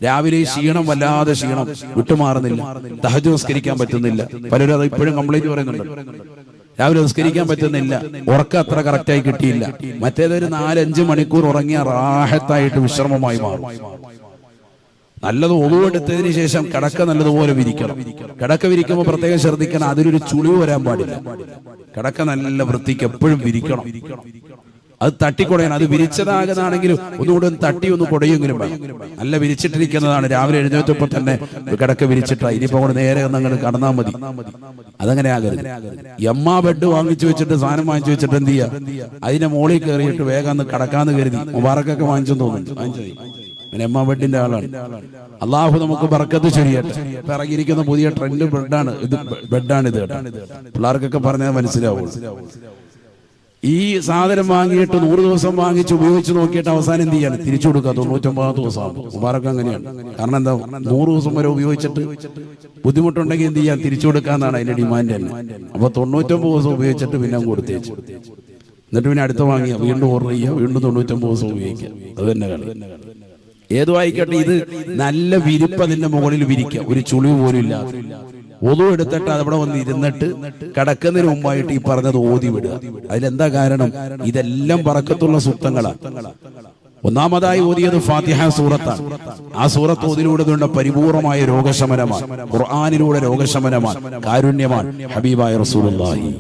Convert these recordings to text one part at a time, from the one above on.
രാവിലെ ക്ഷീണം, വല്ലാതെ ക്ഷീണം വിട്ടുമാറുന്നില്ല, തഹജ്ജുദ് നിസ്കരിക്കാൻ പറ്റുന്നില്ല. പലരും അത് ഇപ്പോഴും കംപ്ലൈന്റ് പറയുന്നുണ്ട്. രാവിലെ നിസ്കരിക്കാൻ പറ്റുന്നില്ല, ഉറക്കം അത്ര കറക്റ്റായി കിട്ടിയില്ല. മറ്റേതൊരു 4-5 മണിക്കൂർ ഉറങ്ങിയ റാഹത്തായിട്ട് വിശ്രമമായി മാറും. നല്ലത് ഒതുവെടുത്തതിന് ശേഷം കിടക്ക നല്ലതുപോലെ വിരിക്കണം. കിടക്ക വിരിക്കുമ്പോൾ പ്രത്യേകം ശ്രദ്ധിക്കണം, അതിലൊരു ചുളിവ് വരാൻ പാടില്ല. കിടക്ക നല്ല വൃത്തിക്ക് എപ്പോഴും വിരിക്കണം. അത് തട്ടിക്കൊടയണം. അത് വിരിച്ചതാകുന്നതാണെങ്കിലും ഒന്നുകൂടെ തട്ടി ഒന്ന് കൊടയെങ്കിലും വേണം. നല്ല വിരിച്ചിട്ടിരിക്കുന്നതാണ്. രാവിലെ എഴുന്നേറ്റപ്പോൾ തന്നെ കിടക്ക വിരിച്ചിട്ടാ, ഇനിയിപ്പോ അങ്ങോട്ട് നേരെ ഒന്ന് അങ്ങോട്ട് കടന്നാൽ മതി. അതങ്ങനെ ആകരുത്. ബെഡ് വാങ്ങിച്ചു വെച്ചിട്ട്, സാധനം വാങ്ങിച്ചു വെച്ചിട്ട് എന്ത് ചെയ്യാ, അതിന്റെ മോളിൽ കയറിയിട്ട് വേഗം ഒന്ന് കടക്കാന്ന് കരുതി. മുബാറക്കൊക്കെ വാങ്ങിച്ചെന്ന് തോന്നുന്നു. പിന്നെ ബെഡിന്റെ ആളാണ്. അള്ളാഹു നമുക്ക് ബർക്കത്ത് ചൊരിയട്ടെ. ഇപ്പൊ ഇറങ്ങിയിരിക്കുന്ന പുതിയ ട്രെൻഡ് ബെഡാണിത് കേട്ടോ. പിള്ളേർക്കൊക്കെ പറഞ്ഞാൽ മനസ്സിലാവും. ഈ സാധനം വാങ്ങിയിട്ട് 100 ദിവസം വാങ്ങിച്ച് ഉപയോഗിച്ച് നോക്കിയിട്ട് അവസാനം എന്ത് ചെയ്യാണ്, തിരിച്ചു കൊടുക്കുക. 99 ദിവസം മുബാറക്ക് അങ്ങനെയാണ്. കാരണം എന്താ, 100 ദിവസം വരെ ഉപയോഗിച്ചിട്ട് ബുദ്ധിമുട്ടുണ്ടെങ്കിൽ എന്ത് ചെയ്യാൻ, തിരിച്ചു കൊടുക്കാന്നാണ് അതിന്റെ ഡിമാൻഡ് തന്നെ. അപ്പൊ 99 ദിവസം ഉപയോഗിച്ചിട്ട് പിന്നെ കൊടുത്തേച്ചു, എന്നിട്ട് പിന്നെ അടുത്ത വാങ്ങിയ വീണ്ടും ഓർഡർ ചെയ്യുക, വീണ്ടും 99 ദിവസം ഉപയോഗിക്കുക. അത് തന്നെ കളി. ഏതു ആയിക്കോട്ടെ, ഇത് നല്ല വിരിപ്പ് അതിന്റെ മുകളിൽ വിരിക്കുക, ഒരു ചുളിവ് പോലും ഇല്ലാതെ. ഒതു എടുത്തിട്ട് അവിടെ വന്ന് ഇരുന്നിട്ട് കിടക്കുന്നതിന് മുമ്പായിട്ട് ഈ പറഞ്ഞത് ഓതി വിടുക. അതിലെന്താ കാരണം, ഇതെല്ലാം ബറക്കത്തുള്ള സൂക്തങ്ങളാണ്. ഒന്നാമതായി ഓതിയത് ഫാത്തിഹ സൂറത്താണ്. ആ സൂറത്ത് ഓതിലൂടെ പരിപൂർണമായ രോഗശമനമാണ്. ഖുർആനിലൂടെ രോഗശമനമാണ്, കാരുണ്യമാണ് ഹബീബായ റസൂലുള്ളാഹി.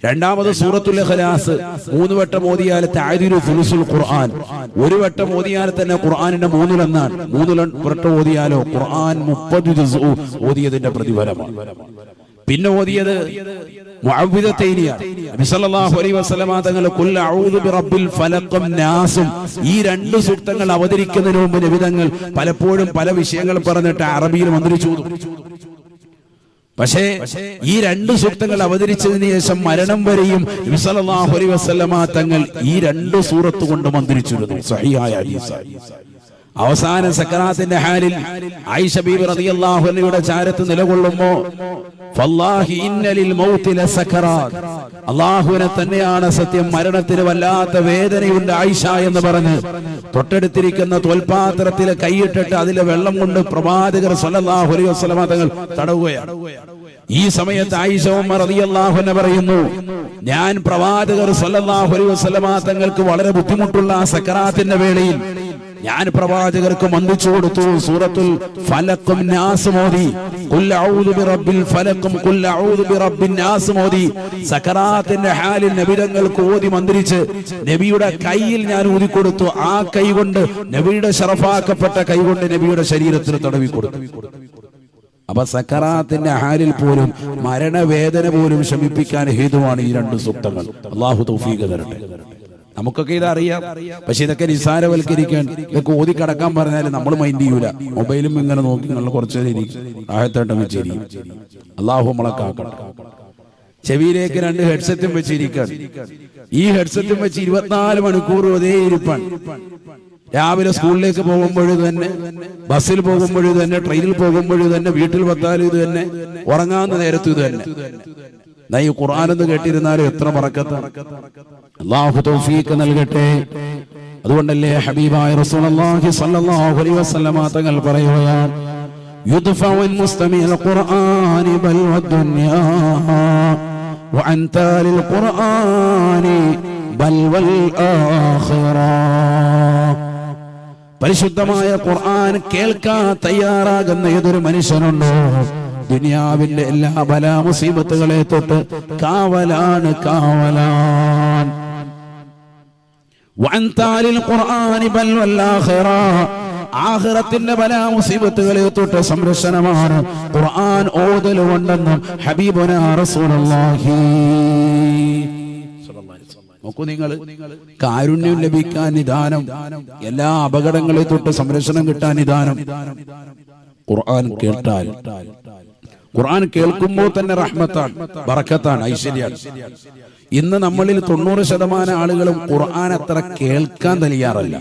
രണ്ടാമത് സൂറത്തുൽ ഇഖ്ലാസ് 3 വട്ടം ഓതിയാൽ തഅദീലു ഫുലുസുൽ ഖുർആൻ. 1 വട്ടം ഓതിയാൽ തന്നെ ഖുർആനിന്റെ 3/1. 3 വട്ടം ഓതിയാലോ ഖുർആൻ 30 ജുസ്ഉ ഓതിയതിന്റെ പ്രതിഫലമാണ്. പിന്നെ ഓതിയത് മുഅവ്വിദതൈനിയാണ്. നബി സല്ലല്ലാഹു അലൈഹി വസല്ലമ തങ്ങൾ ഖുൽ അഊദു ബിറബ്ബിൽ ഫലഖും നാസും, ഈ 2 സൂക്തങ്ങൾ അവതരിക്കുന്നതിന് മുമ്പ് നബി തങ്ങൾ പലപ്പോഴും പല വിഷയങ്ങൾ പറഞ്ഞിട്ട് അറബിയിൽ മന്ത്രിച്ചു. പക്ഷേ ഈ 2 സൂക്തങ്ങൾ അവതരിച്ചതിന് ശേഷം മരണം വരെയും നബി സല്ലല്ലാഹു അലൈഹി വസല്ലമ തങ്ങൾ ഈ 2 സൂറത്ത് കൊണ്ട് മന്ത്രിച്ചിരുന്നു. സ്വഹീഹായ ഹദീസ്. അവസാന സക്കറാത്തിന്റെ ഹാലിൽ ആയിഷ ബീബി റളിയല്ലാഹു അൻഹയുടെ ചാരത്ത് നിലകൊള്ളുമ്പോൾ ഫല്ലാഹി ഇന്ന ലിൽ മൗതി ലസകറാത്ത്, അല്ലാഹുവിനെ തന്നെയാണ് സത്യം, മരണത്തിന് വല്ലാത്ത വേദനയുണ്ട് ആയിഷ എന്ന് പറഞ്ഞ് തൊട്ടടുത്തിരിക്കുന്ന തോൽപാത്രത്തിലെ കൈയിട്ടിട്ട് അതിലെ വെള്ളം കൊണ്ട് പ്രവാചകർ സല്ലല്ലാഹു അലൈഹി വസല്ലമ തങ്ങൾ തടവുകയാണ്. ഈ സമയത്ത് ആയിഷ ഉമ്മ റളിയല്ലാഹു അൻഹ പറയുന്നു, ഞാൻ പ്രവാചകർ സല്ലല്ലാഹു അലൈഹി വസല്ലമ തങ്ങൾക്ക് വളരെ ബുദ്ധിമുട്ടുള്ള ആ സക്കറാത്തിന്റെ വേളയിൽ ഞാൻ പ്രവാചകർക്ക് മന്ത്രിച്ചു കൊടുത്തു സൂറത്തുൽ ഫലഖും നാസ് മോദി, ഖുൽ അഊദു ബിറബ്ബിൽ ഫലഖും ഖുൽ അഊദു ബിറബ്ബിൻ നാസ് മോദി. സക്കറാത്തിന്റെ ഹാലിൽ നബി തങ്ങൾക്ക് ഓതി മന്ത്രിച്ച് നബിയുടെ കയ്യിൽ ഞാൻ ഊതി കൊടുത്തു. ആ കൈ കൊണ്ട്, നബിയുടെ ശറഫാക്കപ്പെട്ട കൈ കൊണ്ട് നബിയുടെ ശരീരത്തിൽ തടവി കൊടുത്തു. അപ്പൊ സക്കറാത്തിന്റെ ഹാലിൽ പോലും മരണവേദന പോലും ശമിപ്പിക്കാൻ ഹേതുവാണ് ഈ 2 സൂക്തങ്ങൾ. അല്ലാഹു തൗഫീഖ് തരട്ടെ. നമുക്കൊക്കെ ഇതറിയാം, പക്ഷെ ഇതൊക്കെ നിസ്സാരവൽക്കരിക്കാൻ, ഇതൊക്കെ ഓതി കടക്കാൻ പറഞ്ഞാൽ നമ്മൾ മൈൻഡ് ചെയ്യൂല. മൊബൈലും ഇങ്ങനെ നോക്കി നമ്മൾ കുറച്ചു നേരം ആഹത്തായിട്ടും വെച്ചിരിക്കും. അല്ലാഹു നമ്മളെ കാക്കട്ടെ. ചെവിയിലേക്ക് 2 ഹെഡ്സെറ്റും വെച്ചിരിക്കാൻ. ഈ ഹെഡ്സെറ്റും വെച്ച് 24 മണിക്കൂർ ഒരേ ഇരിപ്പാൻ. രാവിലെ സ്കൂളിലേക്ക് പോകുമ്പോഴും തന്നെ, ബസ്സിൽ പോകുമ്പോഴും തന്നെ, ട്രെയിനിൽ പോകുമ്പോഴും തന്നെ, വീട്ടിൽ വന്നാലും ഇത് തന്നെ, ഉറങ്ങാവുന്ന നേരത്തും ഇത് തന്നെ. ഈ ഖുർആൻ എന്ന് കേട്ടിരുന്നാലും എത്ര ബറക്കത്താണ്. അല്ലാഹു തൗഫീഖ് നൽകട്ടെ. അതുകൊണ്ടല്ലേ ഹബീബായ റസൂലുള്ളാഹി സ്വല്ലല്ലാഹു അലൈഹി വസല്ലമ തങ്ങൾ പറയുകയാണ്, യുദ്ഫഉൽ മുസ്തമിഅൽ ഖുർആനി ബൽ വദ്ദുനിയാ വഅൻതാലിൽ ഖുർആനി ബൽ വൽ ആഖിറ. പരിശുദ്ധമായ ഖുർആൻ കേൾക്കാൻ തയ്യാറാകുന്ന ഏതൊരു മനുഷ്യനുണ്ടോ, ദുനിയാവിന്റെ എല്ലാ ബലാ മുസീബത്തുകളെ തൊട്ട് കാവലാണ്, കാവലാൻ. വഅൻതാലിൽ ഖുർആനി ബൽ വൽ ആഖിറ, ആഖിറത്തിന്റെ ബലാ മുസീബത്തുകളെ തൊട്ട് സംരക്ഷണമാണ് ഖുർആൻ ഓതൽ കൊണ്ടെന്നും ഹബീബുനാ റസൂലുള്ളാഹി. നോക്കൂ നിങ്ങൾ, കാരുണ്യം ലഭിക്കാൻ നിദാനം, എല്ലാ അപകടങ്ങളെ തൊട്ട് സംരക്ഷണം കിട്ടാൻ നിദാനം ഖുർആൻ കേട്ടാൽ. ഖുർആൻ കേൾക്കുമ്പോൾ തന്നെ റഹ്മത്താണ്, ബറക്കത്താണ്, ഐശ്വര്യാണ്. ഇന്ന് നമ്മളിൽ 90% ആളുകളും ഖുർആൻ അത്ര കേൾക്കാൻ തയ്യാറല്ല.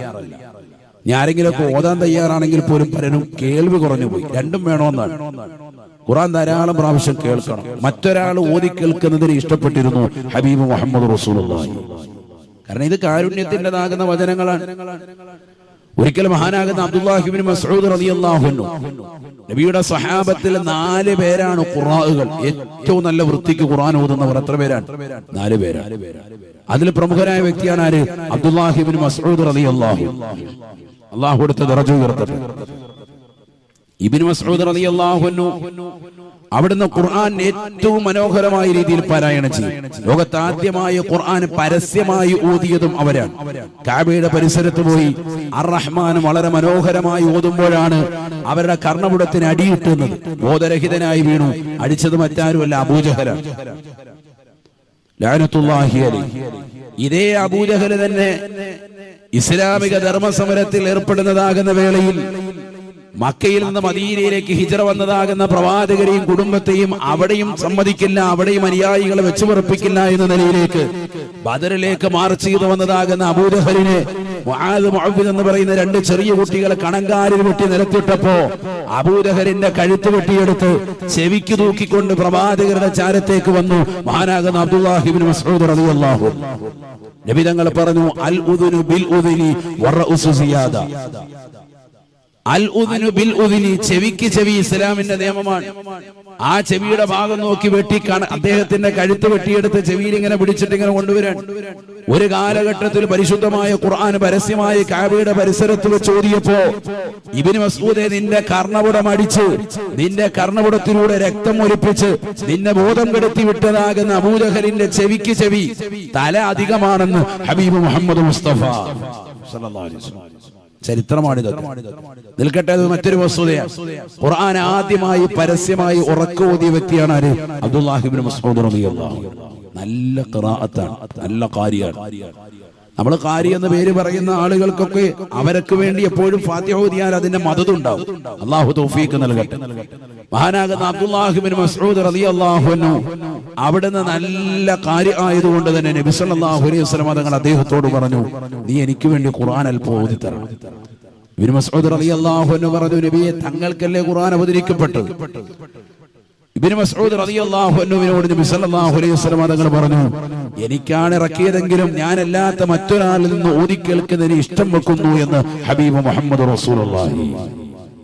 ഞാരെങ്കിലൊക്കെ ഓതാൻ തയ്യാറാണെങ്കിൽ പോലും പലരും കേൾവി കുറഞ്ഞു പോയി. രണ്ടും വേണമെന്നാണ്. ഖുർആൻ ധാരാളം പ്രാവശ്യം കേൾക്കണം. മറ്റൊരാൾ ഓതി കേൾക്കുന്നതിന് ഇഷ്ടപ്പെട്ടിരുന്നു ഹബീബ് മുഹമ്മദ് റസൂലുള്ളാഹി. കാരണം ഇത് കാരുണ്യത്തിൻ്റെതാകുന്ന വചനങ്ങളാണ്. ഒരിക്കൽ മഹാനാകുന്ന അബ്ദുല്ലാഹി ഇബ്നു മസ്ഊദ് റളിയല്ലാഹു അൻഹു, നബിയുടെ സ്വഹാബത്തിൽ 4 പേരാണ് ഖുറാഉകൾ, ഏറ്റവും നല്ല വൃത്തിക്ക് ഖുർആൻ ഓതുന്നവർ. എത്ര പേരാണ്? 4 പേരാണ്. അതിൽ പ്രമുഖനായ വ്യക്തിയാണ് ആര്? അബ്ദുല്ലാഹി ഇബ്നു മസ്ഊദ് റളിയല്ലാഹു അൻഹു. അല്ലാഹു കൊടുത്ത ദറജ ഉയർത്തട്ടെ. ഇബ്നു മസ്ഊദ് റളിയല്ലാഹു അൻഹു അവിടുന്ന് ഖുർആൻ ഏറ്റവും മനോഹരമായ രീതിയിൽ പാരായണം ചെയ്യും. ലോകത്താദ്യമായി ഖുർആൻ പരസ്യമായി ഓതിയതും അവരാണ്. കഅബയുടെ പരിസരത്ത് പോയി അർ-റഹ്മാൻ വളരെ മനോഹരമായി ഓതുമ്പോഴാണ് അവരുടെ കർണപുടത്തിന് അടിയിട്ടുന്നത്. ബോധരഹിതനായി വീണു. അടിച്ചത് മറ്റാരുമല്ല, അബൂജഹലാണ് ലഅനത്തുല്ലാഹി അലൈഹി. ഇതേ അബൂജഹൽ തന്നെ ഇസ്ലാമിക ധർമ്മസമരത്തിൽ ഏർപ്പെടുന്നതാകുന്ന വേളയിൽ മക്കയിൽ നിന്ന് മദീനയിലേക്ക് ഹിജ്റ വന്നതാകുന്ന പ്രവാചകരെയും കുടുംബത്തെയും അവിടെയും സമ്മതിക്കില്ല, അവിടെയും അനുയായികളെ വെച്ചുപറപ്പിക്കില്ല എന്ന നിലയിലേക്ക് ബദറിലേക്ക് മാർച്ച് ചെയ്തു വന്നതാകുന്ന അബൂജഹലിനെ മുആദ് മുഅവ്വിദ് എന്ന് പറയുന്ന 2 ചെറിയ കുട്ടികളെ കണങ്കാലിൽ വെട്ടി നിലത്തിട്ടപ്പോ അബൂജഹലിന്റെ കഴുത്ത് വെട്ടിയെടുത്ത് ചെവിക്ക് തൂക്കിക്കൊണ്ട് പ്രവാചകരുടെ ചാരത്തേക്ക് വന്നു മഹാനാകുന്ന അബ്ദുല്ലാഹി ഇബ്നു മസ്ഊദ് റളിയല്ലാഹു അൻഹു. നബി തങ്ങൾ പറഞ്ഞു, അൽ ഉദുനു ബിൽ ഉദുനി വറഉസു സിയാദ. അൽ ഉദുനു ബിൽ ഉദുനി, ചെവിക്ക് ചെവി ഇസ്ലാമിന്റെ നിയമമാണ്. ആ ചെവിയുടെ ഭാഗം നോക്കി വെട്ടി അദ്ദേഹത്തിന്റെ കഴുത്ത് വെട്ടിയെടുത്ത് ചെവിയിൽ ഇങ്ങനെ പിടിച്ചിട്ട് ഇങ്ങനെ കൊണ്ടുവരാൻ. ഒരു കാലഘട്ടത്തിൽ പരിശുദ്ധമായ ഖുർആൻ പരസ്യമായി കഅബയുടെ പരിസരത്ത് വെച്ച് ഓതിയപ്പോ ഇബ്നു മസ്ഊദേ, നിന്റെ കർണപുടം അടിച്ച് നിന്റെ കർണപുടത്തിലൂടെ രക്തം ഒലിപ്പിച്ച് നിന്നെ ബോധം കെടുത്തി വിട്ടതാകുന്ന അബൂജഹലിന്റെ ചെവിക്ക് ചെവി തല അധികമാണെന്ന് ഹബീബ് മുഹമ്മദ് മുസ്തഫ സല്ലല്ലാഹു അലൈഹി വസല്ലം. ചരിത്രമാണിത്. നിൽക്കട്ടെ, അത് മറ്റൊരു വസ്തുതയാണ്. ഖുർആൻ ആദ്യമായി പരസ്യമായി ഉറക്കോതിയ വ്യക്തിയാണ് ആര്? അബ്ദുല്ലാഹി ഇബ്നു മസ്ഊദ് റളിയല്ലാഹു അൻഹു. നല്ല ഖിറാഅത്താണ്, നല്ല ഖാരിയാണ്. നമ്മൾ ഖാരി എന്ന പേര് പറയുന്ന ആളുകൾക്കൊക്കെ അവർക്ക് വേണ്ടി എപ്പോഴും ഫാത്തിഹ ഓതിയാൽ അതിന്റെ മദദ് ഉണ്ടാവും. അല്ലാഹു തൗഫീഖ് നൽകട്ടെ. മഹാനാകുന്ന അബ്ദുല്ലാഹി ഇബ്നു മസ്ഊദ് റളിയല്ലാഹു അൻഹു അവിടുന്ന് നല്ല ഖാരി ആയതുകൊണ്ട് തന്നെ നബി സല്ലല്ലാഹു അലൈഹി വസല്ലം തങ്ങൾ അദ്ദേഹത്തോട് പറഞ്ഞു, നീ എനിക്ക് വേണ്ടി ഖുർആൻ അല്പം ഓതി തരണം. ഇബ്നു മസ്ഊദ് റളിയല്ലാഹു അൻഹു പറഞ്ഞു, നബിയെ, തങ്ങൾക്കല്ലേ ഖുർആൻ അവതരിക്കപ്പെട്ടത്? ഇബ്നു മസ്ഊദ് റളിയല്ലാഹു അൻഹുവിനോട് നബി സല്ലല്ലാഹു അലൈഹി വസല്ലം തങ്ങൾ പറഞ്ഞു, എനിക്കാണ് ഇറക്കിയതെങ്കിലും ഞാനല്ലാത്ത മറ്റൊരാളിൽ നിന്ന് ഓതി കേൾക്കുന്നതിന് ഇഷ്ടം വെക്കുന്നു എന്ന് ഹബീബ് മുഹമ്മദ് റസൂലുള്ളാഹി.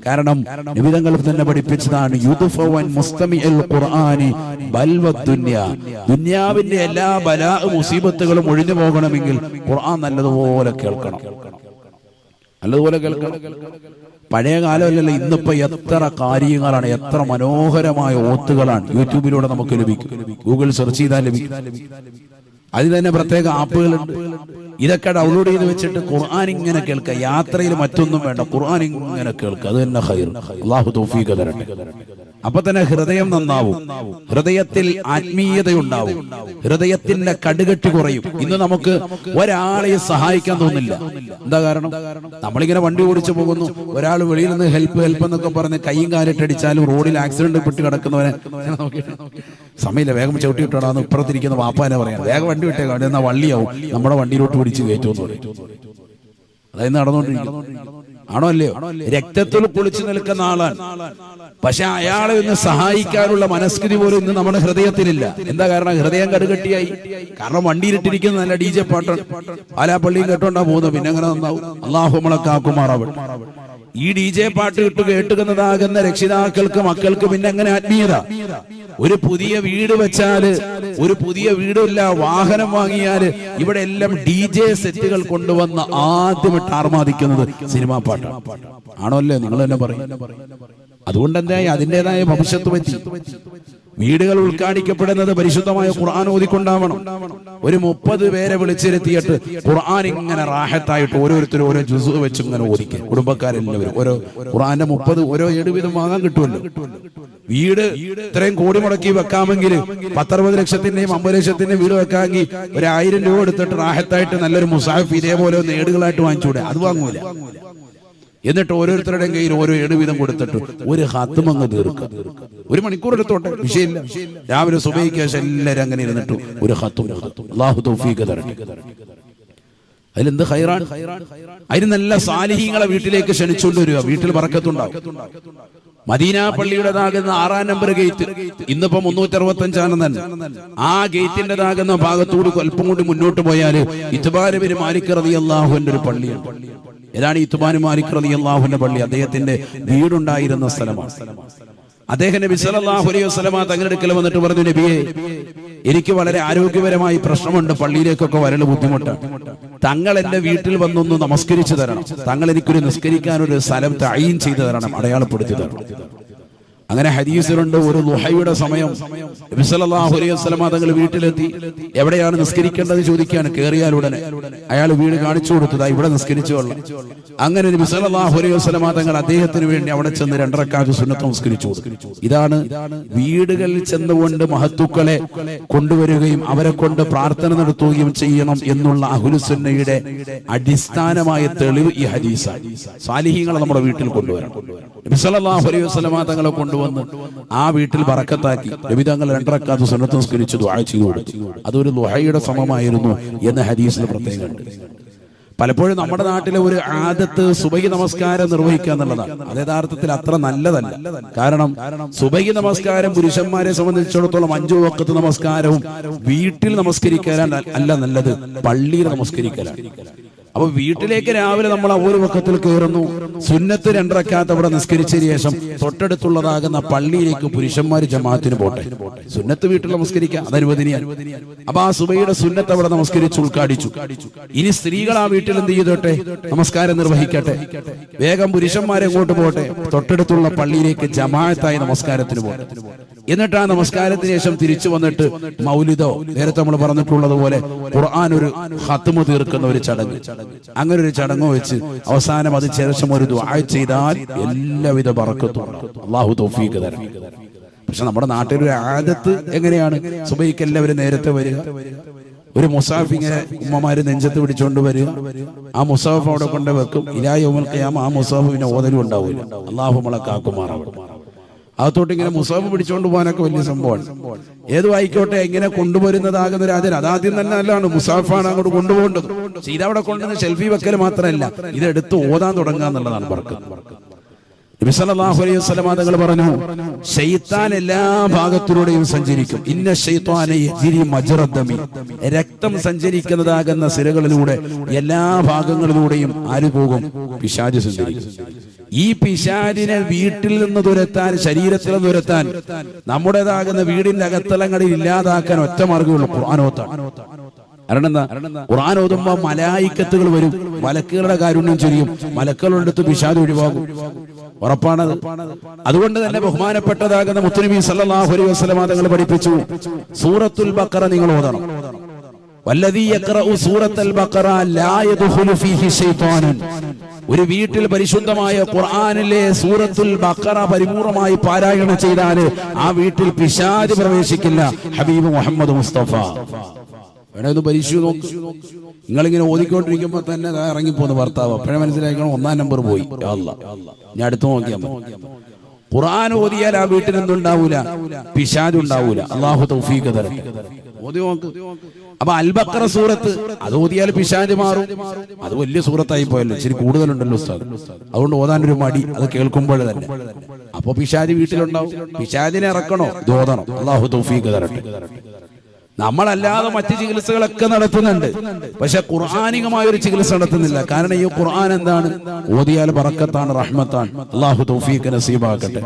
കാരണം നബി തങ്ങൾ തന്നെ പഠിപ്പിച്ചതാണ്, യുദ്ഫവൻ മുസ്തമിഉൽ ഖുർആനി ബൽവദ് ദുനിയ. ദുനിയാവിന്റെ എല്ലാ ബലാ മുസീബത്തുകളും ഒഴിഞ്ഞു പോകണമെങ്കിൽ ഖുർആൻ നല്ലതുപോലെ കേൾക്കണം, നല്ലതുപോലെ കേൾക്കണം. പഴയ കാലമല്ലല്ലോ, ഇന്നിപ്പോ എത്ര കാര്യങ്ങളാണ്, എത്ര മനോഹരമായ ഓത്തുകളാണ് യൂട്യൂബിലൂടെ നമുക്ക് ലഭിക്കും. ഗൂഗിൾ സെർച്ച് ചെയ്താൽ ലഭിക്കും. അതിൽ തന്നെ പ്രത്യേക ആപ്പുകളുണ്ട്. ഇതൊക്കെ ഡൗൺലോഡ് ചെയ്ത് വെച്ചിട്ട് ഖുർആൻ ഇങ്ങനെ കേൾക്കുക. യാത്രയിൽ മറ്റൊന്നും വേണ്ട, ഖുർആൻ ഇങ്ങനെ കേൾക്കുക. അത് തന്നെ ഖൈർ. അല്ലാഹു തൗഫീഖ് തരട്ടെ. അപ്പൊ തന്നെ ഹൃദയം നന്നാവും, ഹൃദയത്തിൽ ആത്മീയതയുണ്ടാവും, ഹൃദയത്തിന്റെ കടുകട്ടി കുറയും. ഇന്ന് നമുക്ക് ഒരാളെ സഹായിക്കാൻ തോന്നില്ല. എന്താ കാരണം? നമ്മളിങ്ങനെ വണ്ടി ഓടിച്ചു പോകുന്നു, ഒരാൾ വെളിയിൽ നിന്ന് ഹെൽപ്പ് ഹെൽപ്പ് എന്നൊക്കെ പറഞ്ഞ് കൈയും കാലിട്ടടിച്ചാലും റോഡിൽ ആക്സിഡന്റ് പെട്ട് കിടക്കുന്നവനെ സമയമില്ല, വേഗം ചവിട്ടിയിട്ടാണ് ഇപ്പുറത്തിരിക്കുന്ന വാപ്പാനെ പറയാം, വേഗം വണ്ടി വിട്ടേക്കാം, അവിടെ നിന്നാ വള്ളിയാവും, നമ്മുടെ വണ്ടിയിലോട്ട് പിടിച്ച് കയറ്റുമെന്ന് പറയും. അതായത് നടന്നുകൊണ്ടിരിക്കുന്നു. ആണോ അല്ലയോ? രക്തത്തിൽ കുളിച്ചു നിൽക്കുന്ന ആളാണ്. പക്ഷെ അയാളെ ഒന്ന് സഹായിക്കാനുള്ള മനസ്കൃതി പോലും ഇന്ന് നമ്മുടെ ഹൃദയത്തിലില്ല. എന്താ കാരണം? ഹൃദയം കടുകട്ടിയായി. കാരണം വണ്ടിയിലിട്ടിരിക്കുന്ന നല്ല DJ പാട്ടാണ്, ആലാപ്പള്ളിയും കേട്ടോണ്ടാ പോകുന്നത്. പിന്നെ അങ്ങനെ നന്നാവും. അല്ലാഹു നമ്മളെ കാക്കുമാറാവട്ടെ. ഈ DJ പാട്ട് കേട്ടുന്നതാകുന്ന രക്ഷിതാക്കൾക്ക് മക്കൾക്ക് പിന്നെ എങ്ങനെ ആത്മീയത? ഒരു പുതിയ വീട് വെച്ചാല്, ഒരു പുതിയ വീടില്ല, വാഹനം വാങ്ങിയാല് ഇവിടെ എല്ലാം DJ സെറ്റുകൾ കൊണ്ടുവന്ന് ആദ്യമായിട്ട് ആർമാദിക്കുന്നത് സിനിമാ പാട്ടാണ്. ആണോ അല്ലേ? നിങ്ങൾ തന്നെ പറയും. അതുകൊണ്ട് എന്തായി? അതിൻ്റെതായ ഭവിഷ്യത്ത് പറ്റി. വീടുകൾ ഉദ്ഘാടിക്കപ്പെടുന്നത് പരിശുദ്ധമായ ഖുർആൻ ഓതിക്കൊണ്ടാവണം. ഒരു 30 പേരെ വിളിച്ചിരുത്തിയിട്ട് ഖുർആൻ ഇങ്ങനെ റാഹത്തായിട്ട് ഓരോരുത്തരും ഓരോ ജുസ് വെച്ച് ഇങ്ങനെ ഓദിക്കുക. കുടുംബക്കാരെല്ലാവരും ഓരോ ഖുർആന്റെ 30 ഓരോ 7 വീതം വാങ്ങാൻ കിട്ടുമല്ലോ. വീട് ഇത്രയും കോടി മുടക്കി വെക്കാമെങ്കിൽ 10-60 ലക്ഷത്തിന്റെയും 50 ലക്ഷത്തിന്റെയും വീട് വെക്കാമെങ്കിൽ 1000 രൂപ എടുത്തിട്ട് റാഹത്തായിട്ട് നല്ലൊരു മുസാഫ് ഇതേപോലെ നേടുകളായിട്ട് വാങ്ങിച്ചൂടെ? അത് വാങ്ങൂല. എന്നിട്ട് ഓരോരുത്തരുടെയും കയ്യിൽ ഓരോ 7 വീതം കൊടുത്തിട്ട് ഒരു ഹത്തും അങ്ങ് തീർക്കുക. 1 മണിക്കൂർ എടുത്തോട്ടെ, വിഷയമില്ല. രാവിലെ സുബഹിക്ക് ശേഷം എല്ലാവരും അങ്ങനെ ഇരുന്നിട്ട് ഒരു ഹത്തും. അല്ലാഹു തൗഫീഖ് തരട്ടെ. അതിലെന്ത് ഖൈറാണ്? അതിന് നല്ല സാലിഹീങ്ങളെ വീട്ടിലേക്ക് ക്ഷണിച്ചുകൊണ്ട് വരിക. വീട്ടിൽ ബറക്കത്തുണ്ടാവും. മദീന പള്ളിയുടേതാകുന്ന 6-ാം നമ്പർ ഗേറ്റ് ഇന്നിപ്പോ 365 തന്നെ. ആ ഗേറ്റിന്റേതാകുന്ന ഭാഗത്തോട് അല്പം കൂടി മുന്നോട്ട് പോയാല് ഇത്ബാൻ ബിൻ മാലിക് റളിയല്ലാഹു അൻഹു ഒരു പള്ളിയാണ്. ഏതാണ് ഇത്ബാൻ മാലിക് റളിയല്ലാഹു അൻഹു പള്ളി. അദ്ദേഹത്തിന്റെ വീടുണ്ടായിരുന്ന സ്ഥലമാണ്. അദ്ദേഹം നബി സല്ലല്ലാഹു അലൈഹി വസല്ലമ തങ്ങളുടെ അടുക്കൽ വന്നിട്ട് പറഞ്ഞു, നബിയെ, എനിക്ക് വളരെ ആരോഗ്യപരമായി പ്രശ്നമുണ്ട്, പള്ളിയിലേക്കൊക്കെ വരൽ ബുദ്ധിമുട്ടാണ്. തങ്ങൾ എന്റെ വീട്ടിൽ വന്നൊന്ന് നമസ്കരിച്ചു തരണം, തങ്ങൾ എനിക്കൊരു നിസ്കരിക്കാനൊരു സ്ഥലം തഅയീൻ ചെയ്തു തരണം, അടയാളപ്പെടുത്തി തരണം. അങ്ങനെ ഹദീസിലുണ്ട്, ഒരു ളുഹയുടെ സമയം നബി സല്ലല്ലാഹു അലൈഹി വസല്ലമ തങ്ങൾ വീട്ടിലെത്തി. എവിടെയാണ് നിസ്കരിക്കേണ്ടത് ചോദിക്കുകയാണ്. കയറിയാൽ ഉടനെ അയാൾ വീട് കാണിച്ചു കൊടുത്തതാ, ഇവിടെ നിസ്കരിച്ചു കൊള്ളാം. അങ്ങനെ നബി സല്ലല്ലാഹു അലൈഹി വസല്ലമ തങ്ങൾ അദ്ദേഹത്തിന് വേണ്ടി അവിടെ ചെന്ന് 2 റക്അത്ത് സുന്നത്ത് നിസ്കരിച്ചു കൊടുത്തു. ഇതാണ് വീടുകളിൽ ചെന്നുകൊണ്ട് മഹത്തുക്കളെ കൊണ്ടുവരികയും അവരെ കൊണ്ട് പ്രാർത്ഥന നടത്തുകയും ചെയ്യണം എന്നുള്ള അഹ്ലുസുന്നയുടെ അടിസ്ഥാനമായ തെളിവ് ഈ ഹദീസാണ്. സാലിഹീങ്ങളെ നമ്മുടെ വീട്ടിൽ കൊണ്ടുവരണം. നബി സല്ലല്ലാഹു അലൈഹി വസല്ലമ തങ്ങളെ കൊണ്ടുവന്ന് ആ വീട്ടിൽ ബറക്കത്താക്കി. നബി തങ്ങൾ 2 റക്അത്ത് സുന്നത്ത് നിസ്കരിച്ചു ദുആ ചെയ്തു കൊടുത്തു. അതൊരു ളുഹയുടെ സമമായിരുന്നു എന്ന് ഹദീസിൽ പ്രത്യേകമുണ്ട്. പലപ്പോഴും നമ്മുടെ നാട്ടിലെ ഒരു ആദത്ത് സുബഹി നമസ്കാരം നിർവഹിക്കുക എന്നുള്ളതാണ്. അത് യഥാർത്ഥത്തിൽ അത്ര നല്ലതല്ല. കാരണം സുബഹി നമസ്കാരം പുരുഷന്മാരെ സംബന്ധിച്ചിടത്തോളം 5 വഖത്ത് നമസ്കാരവും വീട്ടിൽ നമസ്കരിക്കാൻ അല്ല നല്ലത്, പള്ളിയിൽ നമസ്കരിക്കലാണ്. അപ്പൊ വീട്ടിലേക്ക് രാവിലെ നമ്മൾ ഒരു വഖത്തിൽ കയറുന്നു, സുന്നത്ത് 2 റക്അത്ത് അവിടെ നിസ്കരിച്ചതിന് ശേഷം തൊട്ടടുത്തുള്ളതാകുന്ന പള്ളിയിലേക്ക് പുരുഷന്മാർ ജമാഅത്തിന് പോട്ടെ. സുന്നത്ത് വീട്ടിൽ നമസ്കരിക്കാം, അത് അനുവദനീയാണ്. അപ്പൊ ആ സുബഹിയുടെ സുന്നത്ത് അവിടെ നമസ്കരിച്ച് ഉദ്ഘാടിച്ചു. ഇനി സ്ത്രീകൾ ആ വീട്ടിൽ എന്ത് ചെയ്തോട്ടെ, നമസ്കാരം നിർവഹിക്കട്ടെ. വേഗം പുരുഷന്മാരെ എങ്ങോട്ട് പോട്ടെ, തൊട്ടടുത്തുള്ള പള്ളിയിലേക്ക് ജമാഅത്തായി നമസ്കാരത്തിന് പോട്ടെ. എന്നിട്ട് ആ നമസ്കാരത്തിന് ശേഷം തിരിച്ചു വന്നിട്ട് മൗലിദോ, നേരത്തെ നമ്മൾ പറഞ്ഞിട്ടുള്ളത് പോലെ ഖുർആൻ ഒരു ഖത്മ് തീർക്കുന്ന ഒരു ചടങ്ങ്, അങ്ങനെ ഒരു ചടങ്ങ് വെച്ച് അവസാനം അത് ശേഷം ഒരു ദുആ ചെയ്താൽ എല്ലാവിധ ബറക്കത്തും അല്ലാഹു തൗഫീഖ് തരും. പക്ഷെ നമ്മുടെ നാട്ടിലൊരു ആദത്ത് എങ്ങനെയാണ്, സുബഹിക്ക് എല്ലാവരും നേരത്തെ വരിക, ഒരു മുസാഫ് ഇങ്ങനെ ഉമ്മമാര് നെഞ്ചത്ത് പിടിച്ചുകൊണ്ട് വരിക, ആ മുസാഫ് അവിടെ കൊണ്ട് വെക്കും. ഇലാ യൗമുൽ ഖിയാമ ആ മുസാഫ് പിന്നെ ഓതലും ഉണ്ടാവില്ല. അല്ലാഹു നമ്മളെ കാക്കുമാറാവട്ടെ. അകത്തോട്ട് ഇങ്ങനെ മുസാഫ് പിടിച്ചുകൊണ്ട് പോകാനൊക്കെ വലിയ സംഭവമാണ്. ഏതും ആയിക്കോട്ടെ, എങ്ങനെ കൊണ്ടുവരുന്നതാകുന്ന ഒരു ആദ്യം അതാദ്യം തന്നെ നല്ലതാണ്. മുസാഫാണ് അങ്ങോട്ട് കൊണ്ടുപോകേണ്ടത്. ഇതവിടെ കൊണ്ടുവന്ന് ഷെൽഫി വെക്കൽ മാത്രമല്ല, ഇതെടുത്ത് ഓതാൻ തുടങ്ങുക എന്നുള്ളതാണ് ബർക്കത്ത്. നബി സല്ലല്ലാഹു അലൈഹി വസല്ലം തങ്ങൾ പറഞ്ഞു, ശൈത്താൻ എല്ലാ ഭാഗത്തിലൂടെയും സഞ്ചരിക്കും. ഇന്ന ശൈത്വാന യജ്രി മജ്റദ്ദമി, രക്തം സഞ്ചരിക്കുന്നതാകുന്ന സിരകളിലൂടെ എല്ലാ ഭാഗങ്ങളിലൂടെയും ആര് പോകും? പിശാച് സഞ്ചരിക്കും. ഈ പിശാചിനെ വീട്ടിൽ നിന്ന് തുരത്താൻ, ശരീരത്തിൽ നിന്ന് തുരത്താൻ, നമ്മുടേതാകുന്ന വീടിന്റെ അകത്തളങ്ങളിൽ ഇല്ലാതാക്കാൻ ഒറ്റ മാർഗ്ഗമുള്ളൂ, ഖുർആനോത്താണ്. കാരണം എന്താ? ഖുർആൻ ഓതുമ്പോ മലായിക്കത്തുകൾ വരും, മലക്കുകളുടെ കാരുണ്യം ചൊരിയും, മലക്കുകളുടെ അടുത്ത് പിശാച് ഒഴിവാകും, ഉറപ്പാണത്. അതുകൊണ്ട് തന്നെ ബഹുമാനപ്പെട്ടതാകുന്ന മുത്തുനബി സല്ലല്ലാഹു അലൈഹി വസല്ലം തങ്ങൾ പഠിപ്പിച്ചു, സൂറത്തുൽ ബഖറ നിങ്ങൾ ഓതണം. വല്ലദീ യഖറഉ സൂറത്തുൽ ബഖറ ലാ യദ്ഖുലു ഫീഹി ശൈത്വാനുൻ. ഒരു വീട്ടിൽ പരിശുദ്ധമായ ഖുർആനിലെ സൂറത്തുൽ ബഖറ പരിപൂർണമായി പാരായണം ചെയ്താൽ ആ വീട്ടിൽ പിശാച് പ്രവേശിക്കില്ല. ഹബീബ് മുഹമ്മദ് മുസ്തഫ. വേണമെന്ന് പരീക്ഷ നോക്ക്. നിങ്ങളിങ്ങനെ ഓതിക്കൊണ്ടിരിക്കുമ്പോ തന്നെ ഇറങ്ങിപ്പോന്ന് ഭർത്താവ്, അപ്പോഴേ മനസ്സിലാക്കണം 1-ാം നമ്പർ പോയി. ഞാൻ അടുത്ത് നോക്കിയാൽ മതി. ഖുർആൻ ഓതിയാൽ ആ വീട്ടിൽ എന്തുണ്ടാവൂല? പിശാച് ഉണ്ടാവൂല. അല്ലാഹു തൗഫീഖ് തരട്ടെ. ഓതി നോക്ക്. അപ്പൊ അൽ ബഖറ സൂറത്ത് അത് ഓതിയാൽ പിശാച് മാറും. അത് വലിയ സൂറത്തായി പോയല്ലോ, ഇച്ചിരി കൂടുതലുണ്ടല്ലോ ഉസ്താദ്, അതുകൊണ്ട് ഓതാനൊരു മടി, അത് കേൾക്കുമ്പോൾ തന്നെ. അപ്പൊ പിശാച് വീട്ടിലുണ്ടാവും. പിശാചിനെ ഇറക്കണോ? ഇത് ഓതണം. അല്ലാഹു തൗഫീഖ് തരട്ടെ. നമ്മളല്ലാതെ മറ്റ് ചികിത്സകളൊക്കെ നടത്തുന്നുണ്ട്, പക്ഷെ ഖുർആനികമായ ഒരു ചികിത്സ നടത്തുന്നില്ല. കാരണം ഈ ഖുർആൻ എന്താണ്? ഓതിയാൽ ബറക്കത്താണ്, റഹ്മത്താണ്. അല്ലാഹു തൗഫീഖ് നസീബാക്കട്ടെ.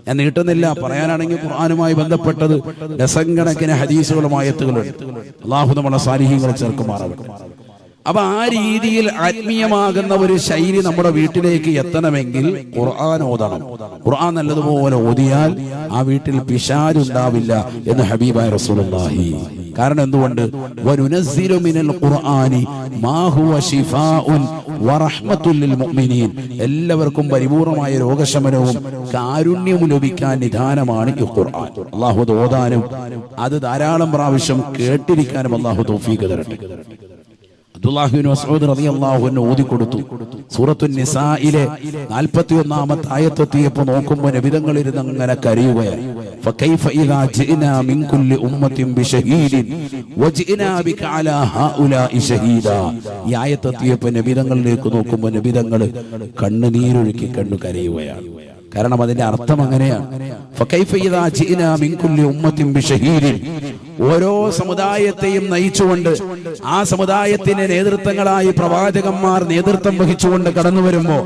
ഞാൻ നീട്ടുന്നില്ല. പറയാനാണെങ്കിൽ ഖുർആനുമായി ബന്ധപ്പെട്ടത് ഡസൻകണക്കിന് ഹദീസുകളും ആയത്തുകളുണ്ട്. അല്ലാഹു നമ്മളെ സാലിഹീങ്ങളെ ചേർക്കുമാറാവട്ടെ. അപ്പൊ ആ രീതിയിൽ ആത്മീയമാകുന്ന ഒരു ശൈലി നമ്മുടെ വീട്ടിലേക്ക് എത്തണമെങ്കിൽ ഖുർആൻ ഓതണം. ഖുർആൻ നല്ലതുപോലെ ഓതിയാൽ ആ വീട്ടിൽ പിശാച് ഉണ്ടാവില്ല എന്ന് ഹബീബായ റസൂലുള്ളാഹി. കാരണം എന്തുകൊണ്ട്? വനുനസ്സിലു മിനൽ ഖുർആനി മാ ഹുവ ശിഫാഉൻ വറഹ്മത്തുൽ ലിൽ മുഅ്മിനീൻ. എല്ലാവർക്കും പരിപൂർണമായ രോഗശമനവും കാരുണ്യവും ലഭിക്കാൻ നിദാനമാണ് ഈ ഖുർആൻ. അല്ലാഹു അത് ഓതാനും അത് ധാരാളം പ്രാവശ്യം കേട്ടിരിക്കാനും അല്ലാഹു തൗഫീഖ് തരട്ടെ. അബ്ദുല്ലാഹി ഇബ്നു മസ്ഊദ് റളിയല്ലാഹു അൻഹു ഓതി കൊടുത്തു. സൂറത്തുൻ നിസായിലെ 41-ാമത്തെ ആയത്തെത്തിയപ്പോൾ നോക്കുമ്പോൾ നബി തങ്ങൾ ഇരുന്ന് അങ്ങനെ കരയുകയാണ്. ഫകൈഫ ഇദാ ജിനാ മിൻ കുല്ലി ഉമ്മത്തിൻ ബിശഹീദിൻ വജിനാ ബിക അലാ ഹൗലാഇ ഷഹീദാ. ഈ ആയത്തെത്തിയപ്പോൾ നബി തങ്ങളിലേക്ക് നോക്കുമ്പോൾ നബി തങ്ങൾ കണ്ണുനീരൊഴുക്കി കണ്ടു കരയുകയാണ്. കാരണം അതിന്റെ അർത്ഥം അങ്ങനെയാണ്. ഫകൈഫ ഇദാ ജിനാ മിൻ കുല്ലി ഉമ്മത്തിൻ ബിശഹീദിൻ ഓരോ സമുദായത്തെയും നയിച്ചുകൊണ്ട് ആ സമുദായത്തിന് നേതൃത്വങ്ങളായി പ്രവാചകന്മാർ നേതൃത്വം വഹിച്ചുകൊണ്ട് കടന്നു വരുമ്പോ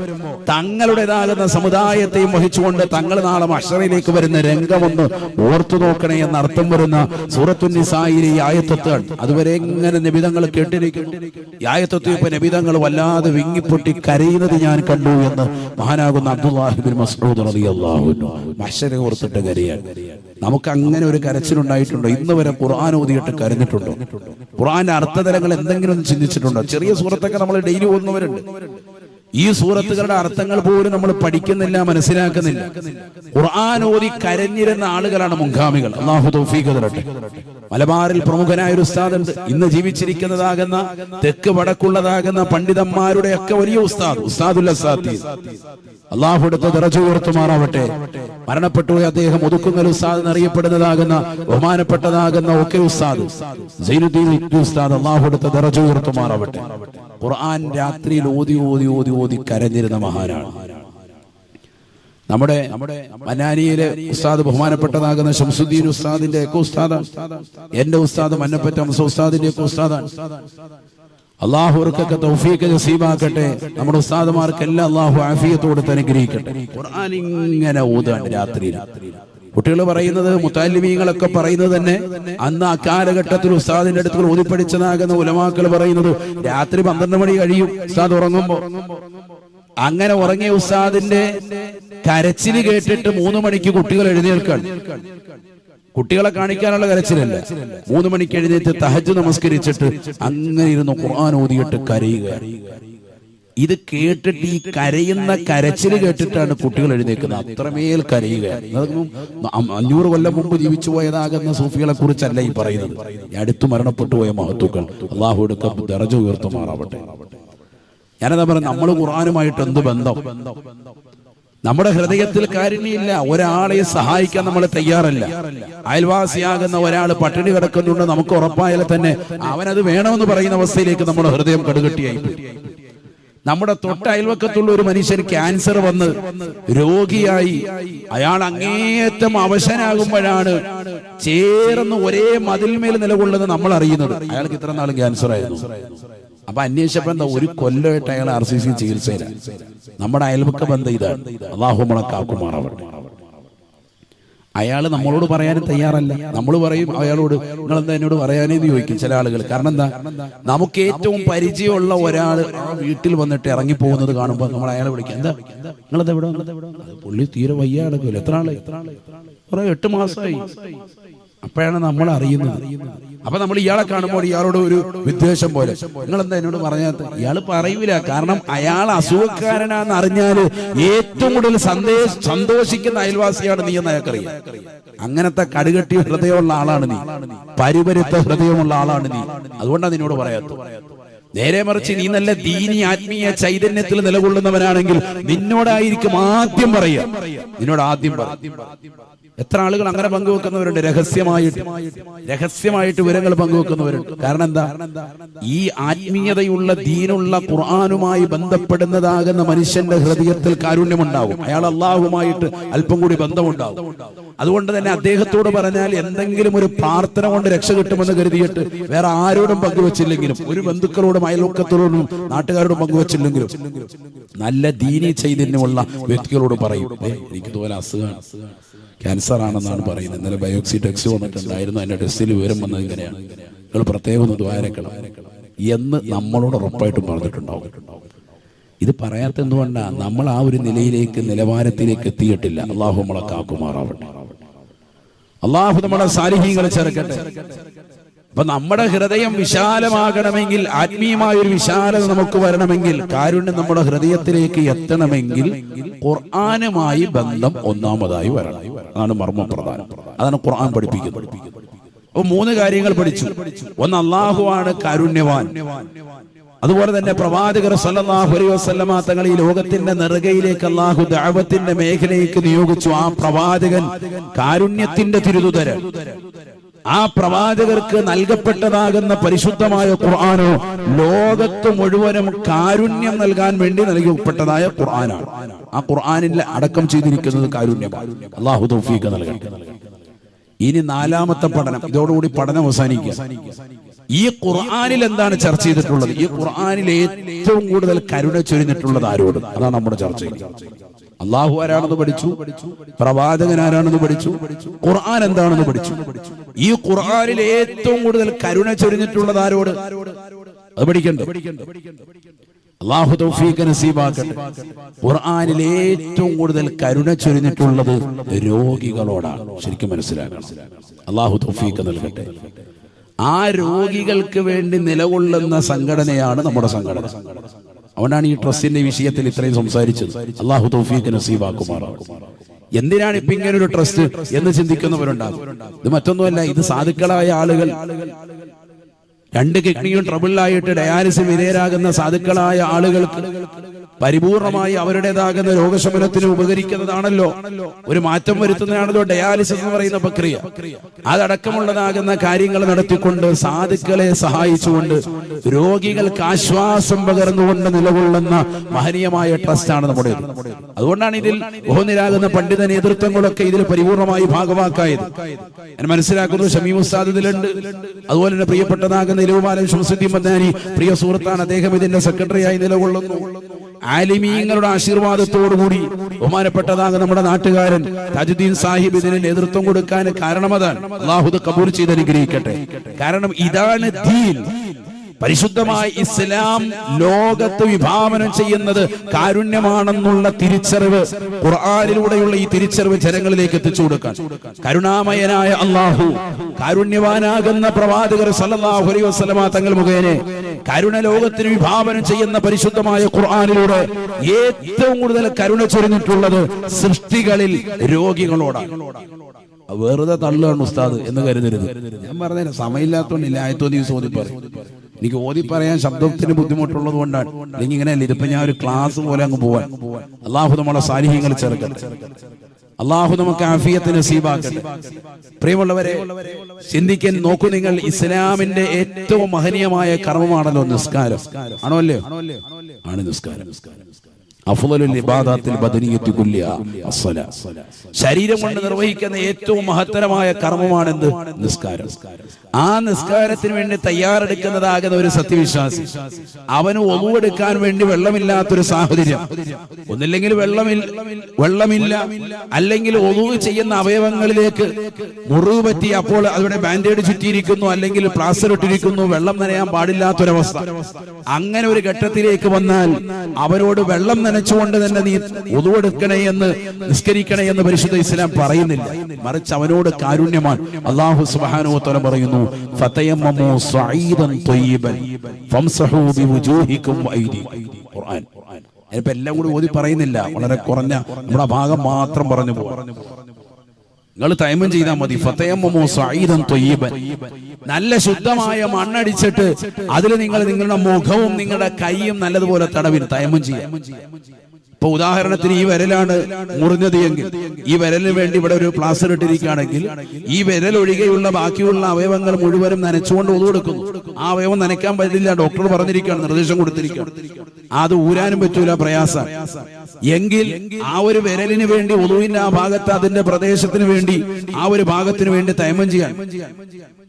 തങ്ങളുടേതാകുന്ന സമുദായത്തെയും വഹിച്ചുകൊണ്ട് തങ്ങൾ നാളെ മഹ്ശറിലേക്ക് വരുന്ന രംഗമൊന്ന് ഓർത്തു നോക്കണേ എന്ന അർത്ഥം വരുന്ന സൂറത്തുൻ നിസായിലെ ഈ ആയത്താണ്. അതുവരെ ഇങ്ങനെ നബിതങ്ങൾ കേട്ടിരിക്കുന്നു. ഈ ആയത്വത്തിൽ ഇപ്പൊ നബിതങ്ങൾ വല്ലാതെ വിങ്ങിപ്പൊട്ടി കരയുന്നത് ഞാൻ കണ്ടു എന്ന് മഹാനാകുന്ന അബ്ദുല്ലാഹി ഇബ്നു മസ്ഊദ് റളിയല്ലാഹു അൻഹു മഹ്ശറെ ഓർത്തിട്ട് കരയാണ്. നമുക്ക് അങ്ങനെ ഒരു കരച്ചിലുണ്ടായിട്ടുണ്ടോ? ഇന്ന് വരെ ഖുർആൻ ഓതിയിട്ട് കരഞ്ഞിട്ടുണ്ടോ? ഖുർആന്റെ അർത്ഥതലങ്ങൾ എന്തെങ്കിലും ഒന്ന് ചിന്തിച്ചിട്ടുണ്ടോ? ചെറിയ സൂറത്തൊക്കെ നമ്മൾ ഡെയിലി ഓതുന്നവരുണ്ട്. ഈ സൂറത്തുകളുടെ അർത്ഥങ്ങൾ പോലും നമ്മൾ പഠിക്കുന്നില്ല, മനസ്സിലാക്കുന്നില്ല. ഖുർആൻ ഓതി കരഞ്ഞിരുന്ന ആളുകളാണ് മുൻഗാമികൾ. അല്ലാഹു തൗഫീഖ് തരട്ടെ. മലബാറിൽ പ്രമുഖനായ ഒരു ഉസ്താദുണ്ട്. ഇന്ന് ജീവിച്ചിരിക്കുന്നതാകുന്ന തെക്ക് വടക്കുള്ളതാകുന്ന പണ്ഡിതന്മാരുടെ ഒക്കെ വലിയ ഉസ്താദുൽ അസാത്തീദ്. അല്ലാഹു അടുത്ത ദറജ ഉയർത്തുമാറാവട്ടെ. മരണപ്പെട്ടുപോയ അദ്ദേഹം ഒതുക്കുങ്ങൽ ഉസ്താദ് എന്നറിയപ്പെടുന്നതാകുന്ന ബഹുമാനപ്പെട്ടതാകുന്ന ഒക്കെ ഉസ്താദ് സൈനുദ്ദീൻ ഉസ്താദ്, അല്ലാഹു അടുത്ത ദറജ ഉയർത്തുമാറാവട്ടെ. ഖുർആൻ രാത്രിയിൽ ഓതി ഓതി ഓതി ഓതി കരഞ്ഞിരുന്ന മഹാനാണ്. നമ്മുടെ മനാനിയിലെ ഉസ്താദ് ബഹുമാനപ്പെട്ടതാകുന്ന ശംസുദ്ദീൻ ഉസ്താദിന്റെ ഒക്കെ ഉസ്താദാണ്. എന്റെ ഉസ്താദ് മന്നപ്പറ്റ ഉസ്താദിന്റെ ഒക്കെ ഉസ്താദാണ്. അള്ളാഹു അവർക്കൊക്കെ തൗഫീഖ് നസീബാക്കട്ടെ. നമ്മുടെ ഉസ്താദുമാർക്കെല്ലാം അള്ളാഹു ആഫിയത്ത് കൊടുത്ത് അനുഗ്രഹിക്കട്ടെ. ഖുർആൻ ഇങ്ങനെ ഓതാണ് രാത്രിയിൽ. കുട്ടികൾ പറയുന്നത്, മുത്തഅല്ലിമീങ്ങളൊക്കെ പറയുന്നത് തന്നെ അന്ന് ആ കാലഘട്ടത്തിൽ ഉസ്താദിന്റെ അടുത്ത് ഓതിപ്പടിച്ചതാകുന്ന ഉലമാക്കൾ പറയുന്നത് രാത്രി 12 മണി കഴിയും ഉസ്താദ് ഉറങ്ങുമ്പോ. അങ്ങനെ ഉറങ്ങിയ ഉസ്താദിന്റെ കരച്ചില് കേട്ടിട്ട് 3 മണിക്ക് കുട്ടികൾ എഴുന്നേൽക്കാണ്. കുട്ടികളെ കാണിക്കാനുള്ള കരച്ചിലല്ല, 3 മണിക്ക് എഴുന്നേറ്റ് തഹജ്ജുദ് നമസ്കരിച്ചിട്ട് അങ്ങനെ ഇരുന്ന് ഖുർആൻ ഓതിയിട്ട് കരയുകയാണ്. ഇത് കേട്ടിട്ട് ഈ കരയുന്ന കരച്ചില് കേട്ടിട്ടാണ് കുട്ടികൾ എഴുന്നേക്കുന്നത്. അത്രമേൽ കരയുകയാണ്. 500 കൊല്ലം മുമ്പ് ജീവിച്ചു പോയതാകുന്ന സൂഫികളെ കുറിച്ചല്ല ഈ പറയുന്നത്. അടുത്തു മരണപ്പെട്ടു പോയ മഹത്തുക്കൾ. അല്ലാഹു ദറജ ഉയർത്തുമാറാവട്ടെ. ഞാനെന്താ പറയുക, നമ്മൾ ഖുർആനുമായിട്ട് എന്ത് ബന്ധം? നമ്മുടെ ഹൃദയത്തിൽ കാരുണ്യമില്ല. ഒരാളെ സഹായിക്കാൻ നമ്മൾ തയ്യാറല്ല. അയൽവാസിയാകുന്ന ഒരാൾ പട്ടിണി കിടക്കുന്നുണ്ട്, നമുക്ക് ഉറപ്പായാൽ തന്നെ അവനത് വേണമെന്ന് പറയുന്ന അവസ്ഥയിലേക്ക് നമ്മുടെ ഹൃദയം കടുകട്ടിയായി. നമ്മുടെ തൊട്ട അയൽവക്കത്തുള്ള ഒരു മനുഷ്യൻ ക്യാൻസർ വന്ന് രോഗിയായി, അയാൾ അങ്ങേയറ്റം അവശനാകുമ്പോഴാണ് ചേർന്ന് ഒരേ മതിൽമേൽ നിലകൊള്ളുന്നത് നമ്മൾ അറിയുന്നത്. അയാൾക്ക് ഇത്ര നാളും ക്യാൻസർ ആയിരുന്നു. അപ്പൊ അന്വേഷിച്ചപ്പോ എന്താ, 1 കൊല്ലമായിട്ട് അയാൾ RCC ചികിത്സയില. നമ്മുടെ അയൽവക്ക ബന്ധം ഇതാണ്. അല്ലാഹു നമ്മളെ കാക്കുമാറാവട്ടെ. അയാൾ നമ്മളോട് പറയാനും തയ്യാറല്ല. നമ്മൾ പറയും അയാളോട്, നിങ്ങളെന്താ എന്നോട് പറയാനേന്ന് ചോദിക്കും ചില ആളുകൾ. കാരണം എന്താ, നമുക്ക് ഏറ്റവും പരിചയമുള്ള ഒരാൾ ആ വീട്ടിൽ വന്നിട്ട് ഇറങ്ങി പോകുന്നത് കാണുമ്പോൾ നമ്മൾ അയാളെ വിളിക്കാം, എന്താ നിങ്ങളെന്താ ഇവിടെ വന്നത്? പുള്ളി തീരെ വയ്യ കിടക്കില്ല. എത്ര ആള്? 8 മാസമായി. അപ്പോഴാണ് നമ്മൾ അറിയുന്നത്. അപ്പൊ നമ്മൾ ഇയാളെ കാണുമ്പോൾ ഇയാളോട് ഒരു വിദ്വേഷം പോലെ, നിങ്ങളെന്താ എന്നോട് പറയാത്ത? ഇയാൾ പറയൂല. കാരണം അയാൾ അസുഖക്കാരനാന്ന് അറിഞ്ഞാല് ഏറ്റവും കൂടുതൽ സന്തോഷിക്കുന്ന അയൽവാസിയാണ് നീ എന്ന് അയാൾക്കറിയാം. അങ്ങനത്തെ കടുകെട്ടിയ ഹൃദയമുള്ള ആളാണ് നീ, പരിപരുത്ത ഹൃദയമുള്ള ആളാണ് നീ. അതുകൊണ്ടാണ് നിന്നോട് പറയാത്ത. നേരെ മറിച്ച് നീ നല്ല ദീനി ആത്മീയ ചൈതന്യത്തിൽ നിലകൊള്ളുന്നവനാണെങ്കിൽ നിന്നോടായിരിക്കും ആദ്യം പറയാ. നിന്നോട് ആദ്യം പറയും. എത്ര ആളുകൾ അങ്ങനെ പങ്കുവെക്കുന്നവരുണ്ട്, രഹസ്യമായിട്ട് വിവരങ്ങൾ പങ്കുവെക്കുന്നവരുണ്ട്. കാരണം എന്താ, ഈ ആത്മീയതയുള്ള ദീനുള്ള ഖുർആനുമായി ബന്ധപ്പെടുന്നതാകുന്ന മനുഷ്യന്റെ ഹൃദയത്തിൽ കാരുണ്യമുണ്ടാകും. അയാൾ അള്ളാഹുമായിട്ട് അല്പം കൂടി ബന്ധമുണ്ടാകും. അതുകൊണ്ട് തന്നെ അദ്ദേഹത്തോട് പറഞ്ഞാൽ എന്തെങ്കിലും ഒരു പ്രാർത്ഥന കൊണ്ട് രക്ഷ കിട്ടുമെന്ന് കരുതിയിട്ട് വേറെ ആരോടും പങ്കുവെച്ചില്ലെങ്കിലും, ഒരു ബന്ധുക്കളോടും അയൽവക്കത്തോടും നാട്ടുകാരോടും പങ്കുവെച്ചില്ലെങ്കിലും നല്ല ദീനി ചൈതന്യമുള്ള വ്യക്തികളോട് പറയും, എനിക്ക് തോന്നുന്ന അസുഖമാണ്, ക്യാൻസർ ആണെന്നാണ് പറയുന്നത്. ഇന്നലെ ബയോപ്സി ടെസ്റ്റ് വന്നിട്ടുണ്ടായിരുന്നു, അതിന്റെ ടെസ്റ്റിൽ വിവരം വന്നത് ഇങ്ങനെയാണ്, നിങ്ങൾ പ്രത്യേകം ഒന്ന് ദ്വാരക്കണം എന്ന് നമ്മളോട് ഉറപ്പായിട്ടും പറഞ്ഞിട്ടുണ്ടാവും. ഇത് പറയാത്ത എന്തുകൊണ്ടാണ്? നമ്മൾ ആ ഒരു നിലവാരത്തിലേക്ക് എത്തിയിട്ടില്ല. അള്ളാഹു നമ്മളെ കാക്കുമാറാവട്ടെ. അള്ളാഹു നമ്മളെ സാലിഹീങ്ങളെ ചേർക്കട്ടെ. അപ്പൊ നമ്മുടെ ഹൃദയം വിശാലമാകണമെങ്കിൽ, ആത്മീയമായ ഒരു വിശാലത നമുക്ക് വരണമെങ്കിൽ, കാരുണ്യം നമ്മുടെ ഹൃദയത്തിലേക്ക് എത്തണമെങ്കിൽ ഖുർആനുമായി ബന്ധം ഒന്നാമതായി വരണം. അതാണ് മർമ്മപ്രധാനം. അതാണ് ഖുർആൻ പഠിപ്പിക്കുന്നത്. അപ്പൊ 3 കാര്യങ്ങൾ പഠിച്ചു. ഒന്ന്, അല്ലാഹുവാണ് കാരുണ്യവാൻ. അതുപോലെ തന്നെ പ്രവാചകർ സല്ലല്ലാഹു അലൈഹി വസല്ലമ തങ്ങൾ ഈ ലോകത്തിന്റെ നെറുകയിലേക്ക് അല്ലാഹു ദഅവത്തിന്റെ മേഖലയിലേക്ക് നിയോഗിച്ചു. ആ പ്രവാചകൻ കാരുണ്യത്തിന്റെ തിരുതുതരൻ. ആ പ്രവാചകർക്ക് നൽകപ്പെട്ടതാകുന്ന പരിശുദ്ധമായ ഖുർആനോ ലോകത്ത് മുഴുവനും കാരുണ്യം നൽകാൻ വേണ്ടി നൽകപ്പെട്ടതായ ഖുർആനാണ്. ആ ഖുർആനിൽ അടക്കം ചെയ്തിരിക്കുന്നത് കാരുണ്യമാണ്. അല്ലാഹു തൗഫീഖ് നൽകട്ടെ. ഇനി നാലാമത്തെ പഠനം, ഇതോടുകൂടി പഠനം അവസാനിക്കുക. ഈ ഖുർആനിൽ എന്താണ് ചർച്ച ചെയ്തിട്ടുള്ളത്? ഈ ഖുർആനിൽ ഏറ്റവും കൂടുതൽ കരുണ ചൊരിഞ്ഞിട്ടുള്ളത് ആരോട്? അതാണ് നമ്മുടെ ചർച്ച. അള്ളാഹു ആരാണെന്ന് പഠിച്ചു, പ്രവാചകൻ ആരാണെന്ന് പഠിച്ചു, ഖുർആൻ എന്താണെന്ന് പഠിച്ചു. ഈ ഖുർആനിൽ ഏറ്റവും കൂടുതൽ കരുണ ചൊരിഞ്ഞിട്ടുള്ളത് ആരോട്? അത് പഠിക്കണ്ടേ? അള്ളാഹു തൗഫീഖ് നസീബാക്കട്ടെ. ഖുർആനിൽ ഏറ്റവും കൂടുതൽ കരുണ ചൊരിഞ്ഞിട്ടുള്ളത് രോഗികളോടാണ്. ശരിക്കും മനസ്സിലാക്കണം. അള്ളാഹു തൗഫീഖ് നൽകട്ടെ. ആ രോഗികൾക്ക് വേണ്ടി നിലകൊള്ളുന്ന സംഘടനയാണ് നമ്മുടെ സംഘടന. അവനാണ് ഈ ട്രസ്റ്റിന്റെ വിഷയത്തിൽ ഇത്രയും സംസാരിച്ചത്. അള്ളാഹു തൗഫീഖ് നസീബാക്കുമാറാകും. എന്തിനാണ് ഇപ്പൊ ഇങ്ങനെ ഒരു ട്രസ്റ്റ് എന്ന് ചിന്തിക്കുന്നവരുണ്ടാകും. ഇത് മറ്റൊന്നുമല്ല, ഇത് സാധുക്കളായ ആളുകൾ, 2 കിഡ്നിയും ട്രബിളായിട്ട് ഡയാലിസിസ് വിധേയരാകുന്ന സാധുക്കളായ ആളുകൾക്ക് പരിപൂർണമായി അവരുടേതാകുന്ന രോഗശമനത്തിന് ഉപകരിക്കുന്നതാണല്ലോ, ഒരു മാറ്റം വരുത്തുന്നതാണല്ലോ ഡയാലിസിസ് എന്ന് പറയുന്ന പ്രക്രിയ. അതടക്കമുള്ളതാകുന്ന കാര്യങ്ങൾ നടത്തിക്കൊണ്ട് സാധുക്കളെ സഹായിച്ചുകൊണ്ട് രോഗികൾക്ക് ആശ്വാസം പകർന്നുകൊണ്ട് നിലകൊള്ളുന്ന മഹനീയമായ ട്രസ്റ്റാണ് നമ്മുടെ. അതുകൊണ്ടാണ് ഇതിൽ ബഹുനിരാകുന്ന പണ്ഡിത നേതൃത്വങ്ങളൊക്കെ ഇതിൽ പരിപൂർണമായി ഭാഗവാക്കായത്. ഞാൻ മനസ്സിലാക്കുന്നു ഷമീം ഉസ്താദ് ഇതിലുണ്ട്. അതുപോലെ തന്നെ പ്രിയപ്പെട്ടതാകുന്ന ഇലവുമാലൻ ശംസുദ്ദീൻ മദാനി പ്രിയ സുഹൃത്താണ്, അദ്ദേഹം ഇതിന്റെ സെക്രട്ടറിയായി നിലകൊള്ളുന്നു. ആലിമീങ്ങളുടെ ആശീർവാദത്തോടുകൂടി ബഹുമാനപ്പെട്ടതാകുന്ന നമ്മുടെ നാട്ടുകാരൻ താജുദ്ദീൻ സാഹിബ് ഇതിന് നേതൃത്വം കൊടുക്കാൻ കാരണമതാണ്. അല്ലാഹു കബൂൽ ചെയ്ത് അനുഗ്രഹിക്കട്ടെ. കാരണം ഇതാണ് ദീൻ. പരിശുദ്ധമായ ഇസ്ലാം ലോകത്ത് വിഭാവനം ചെയ്യുന്നത് കാരുണ്യമാണെന്നുള്ള തിരിച്ചറിവ്, ഖുർആനിലൂടെയുള്ള ഈ തിരിച്ചറിവ് ജനങ്ങളിലേക്ക് എത്തിച്ചു കൊടുക്കാൻ കരുണാമയനായ അല്ലാഹു, കാരുണ്യവാനാകുന്ന പ്രവാചകർ സല്ലല്ലാഹു അലൈഹി വസല്ലമ തങ്ങൾ മുഖേന കരുണ ലോകത്തിന് വിഭാവനം ചെയ്യുന്ന പരിശുദ്ധമായ ഖുർആനിലൂടെ ഏറ്റവും കൂടുതൽ കരുണ ചൊരിഞ്ഞിട്ടുള്ളത് സൃഷ്ടികളിൽ രോഗികളോടാണ്. വെറുതെ തള്ളുകയാണ് ഉസ്താദ് എന്ന് കരുതരുത്. ഞാൻ പറഞ്ഞ സമയമില്ലാത്തതുകൊണ്ടില്ല, ആയത്തോ ദിവസം ഓതി പറയും. എനിക്ക് ഓതി പറയാൻ ശബ്ദത്തിന് ബുദ്ധിമുട്ടുള്ളത് കൊണ്ടാണ്. അല്ലെങ്കിൽ ഇങ്ങനെയല്ല, ഇതിപ്പോ ഞാൻ ഒരു ക്ലാസ് പോലെ അങ്ങ് പോവാൻ. അള്ളാഹു നമ്മളെ സാലിഹ്യങ്ങൾ ചേർക്കട്ടെ. അള്ളാഹു നമുക്ക് ആഫിയത്ത് നസീബാക്കട്ടെ. പ്രിയമുള്ളവരെ, ചിന്തിക്കാൻ നോക്കൂ നിങ്ങൾ. ഇസ്ലാമിന്റെ ഏറ്റവും മഹനീയമായ കർമ്മമാണല്ലോ നിസ്കാരം. ആണോ അല്ലേ? ആണ് നിസ്കാരം. അഫ്ളലുൽ ഇബാദത്തിൽ ബദനിയത്തി കുല്ലിഹാ അസ്സലാ. ശരീരം കൊണ്ട് നിർവഹിക്കുന്ന ഏറ്റവും മഹത്തരമായ കർമ്മമാണെന്ത്? നിസ്കാരം. ആ നിസ്കാരത്തിന് വേണ്ടി തയ്യാറെടുക്കുന്നതാകുന്ന ഒരു സത്യവിശ്വാസി, അവന് ഒന്നുവെടുക്കാൻ വേണ്ടി വെള്ളമില്ലാത്തൊരു സാഹചര്യം, ഒന്നില്ലെങ്കിൽ വെള്ളമില്ല, അല്ലെങ്കിൽ ഒന്നുവ് ചെയ്യുന്ന അവയവങ്ങളിലേക്ക് മുറിവ് പറ്റി അപ്പോൾ അവിടെ ബാൻഡേഡ് ചുറ്റിയിരിക്കുന്നു, അല്ലെങ്കിൽ പ്ലാസ്റ്റർ ഇട്ടിരിക്കുന്നു, വെള്ളം നനയാൻ പാടില്ലാത്തൊരവസ്ഥ. അങ്ങനെ ഒരു ഘട്ടത്തിലേക്ക് വന്നാൽ അവരോട് വെള്ളം നനച്ചുകൊണ്ട് തന്നെ നീ ഒന്നുവെടുക്കണേ എന്ന്, നിസ്കരിക്കണേ എന്ന് പരിശുദ്ധ ഇസ്ലാം പറയുന്നില്ല. മറിച്ച് അവനോട് കാരുണ്യമാണ്. അല്ലാഹു സുബ്ഹാനഹു വ തആല പറയുന്നു, ഫതയമ്മമു സഈദൻ ത്വയ്യിബൻ ഫംസഹു ബിവുജൂഹികും വഅയ്ദികും. ഖുർആൻ. അതിപ്പോ എല്ലാം കൂടി ഓതി പറയുന്നില്ല, വളരെ കുറഞ്ഞ നമ്മുടെ ഭാഗം മാത്രം പറഞ്ഞു പോകും. നിങ്ങൾ തയമ്മം ചെയ്താൽ മതി. ഫതയമ്മമു സഈദൻ ത്വയ്യിബൻ, നല്ല ശുദ്ധമായ മണ്ണടിച്ചിട്ട് അതിൽ നിങ്ങൾ നിങ്ങളുടെ മുഖവും നിങ്ങളുടെ കൈയും നല്ലതുപോലെ തടവിന് തയമ്മം ചെയ്യാം. ഇപ്പൊ ഉദാഹരണത്തിന് ഈ വിരലാണ് മുറിഞ്ഞത് എങ്കിൽ ഈ വിരലിന് വേണ്ടി ഇവിടെ ഒരു പ്ലാസ്റ്റർ ഇട്ടിരിക്കുകയാണെങ്കിൽ ഈ വിരൽ ഒഴികെയുള്ള ബാക്കിയുള്ള അവയവങ്ങൾ മുഴുവനും നനച്ചുകൊണ്ട് ഒതുകൊടുക്കുന്നു. ആ അവയവം നനയ്ക്കാൻ പറ്റില്ല, ഡോക്ടർ പറഞ്ഞിരിക്കുകയാണ്, നിർദ്ദേശം കൊടുത്തിരിക്കുകയാണ്. അത് ഊരാനും പറ്റൂല, പ്രയാസം. എങ്കിൽ ആ ഒരു വിരലിന് വേണ്ടി ഒതുവിന്റെ ആ ഭാഗത്ത് അതിന്റെ പ്രദേശത്തിന് വേണ്ടി ആ ഒരു ഭാഗത്തിന് വേണ്ടി തയമ്മം ചെയ്യാൻ,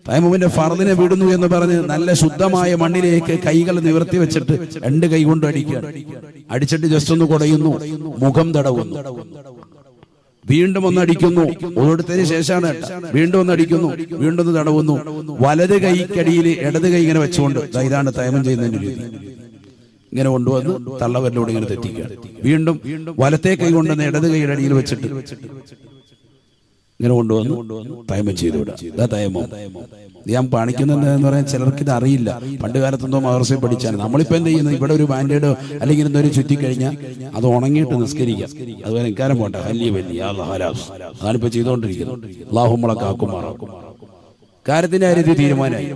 തയമ്മുമിന്റെ ഫർദിനെ വിടുന്നു എന്ന് പറഞ്ഞ് നല്ല ശുദ്ധമായ മണ്ണിലേക്ക് കൈകൾ നിവർത്തി വെച്ചിട്ട് 2 കൈ കൊണ്ട് അടിക്കുക. അടിച്ചിട്ട് ജസ്റ്റ് ഒന്ന് കുടയുന്നു, മുഖം തടവുന്നു, വീണ്ടും ഒന്ന് അടിക്കുന്നു, ഓരോരുത്തതിന് ശേഷമാണ് വീണ്ടും ഒന്ന് അടിക്കുന്നു, വീണ്ടും ഒന്ന് തടവുന്നു. വലത് കൈക്കടിയിൽ ഇടത് കൈ ഇങ്ങനെ വെച്ചുകൊണ്ട് ഇതാണ് തയമ്മം ചെയ്യുന്നതിന്റെ രീതി. ഇങ്ങനെ കൊണ്ടുവന്ന് തള്ളവരിലൂടെ ഇങ്ങനെ തെറ്റിക്കുക. വീണ്ടും വലത്തെ കൈ കൊണ്ടുവന്ന് ഇടത് കൈയുടെ അടിയിൽ വെച്ചിട്ട് ഇങ്ങനെ കൊണ്ടുവന്ന് തയമ്മം ചെയ്തുവിടുക. ഇതാ തയമ്മം. ഞാൻ കാണിക്കുന്നത് എന്ന് പറയാൻ ചിലർക്ക് ഇത് അറിയില്ല. പണ്ട് കാലത്തെന്തോ മദ്രസയിൽ പഠിച്ചാണ്. നമ്മളിപ്പോ എന്ത് ചെയ്യുന്നത്? ഇവിടെ ഒരു ബാൻഡേഡോ അല്ലെങ്കിൽ എന്തൊരു ചുറ്റിക്കഴിഞ്ഞാൽ അത് ഉണങ്ങിയിട്ട് നിസ്കരിക്കാം. അതുപോലെ നിൽക്കാനും പോട്ടെ, അതാണിപ്പോ ചെയ്തുകൊണ്ടിരിക്കുന്നത്. അല്ലാഹു നമ്മളെ കാക്കുമാറാക്കും. കാര്യത്തിന്റെ കാര്യത്തിൽ തീരുമാനമായി.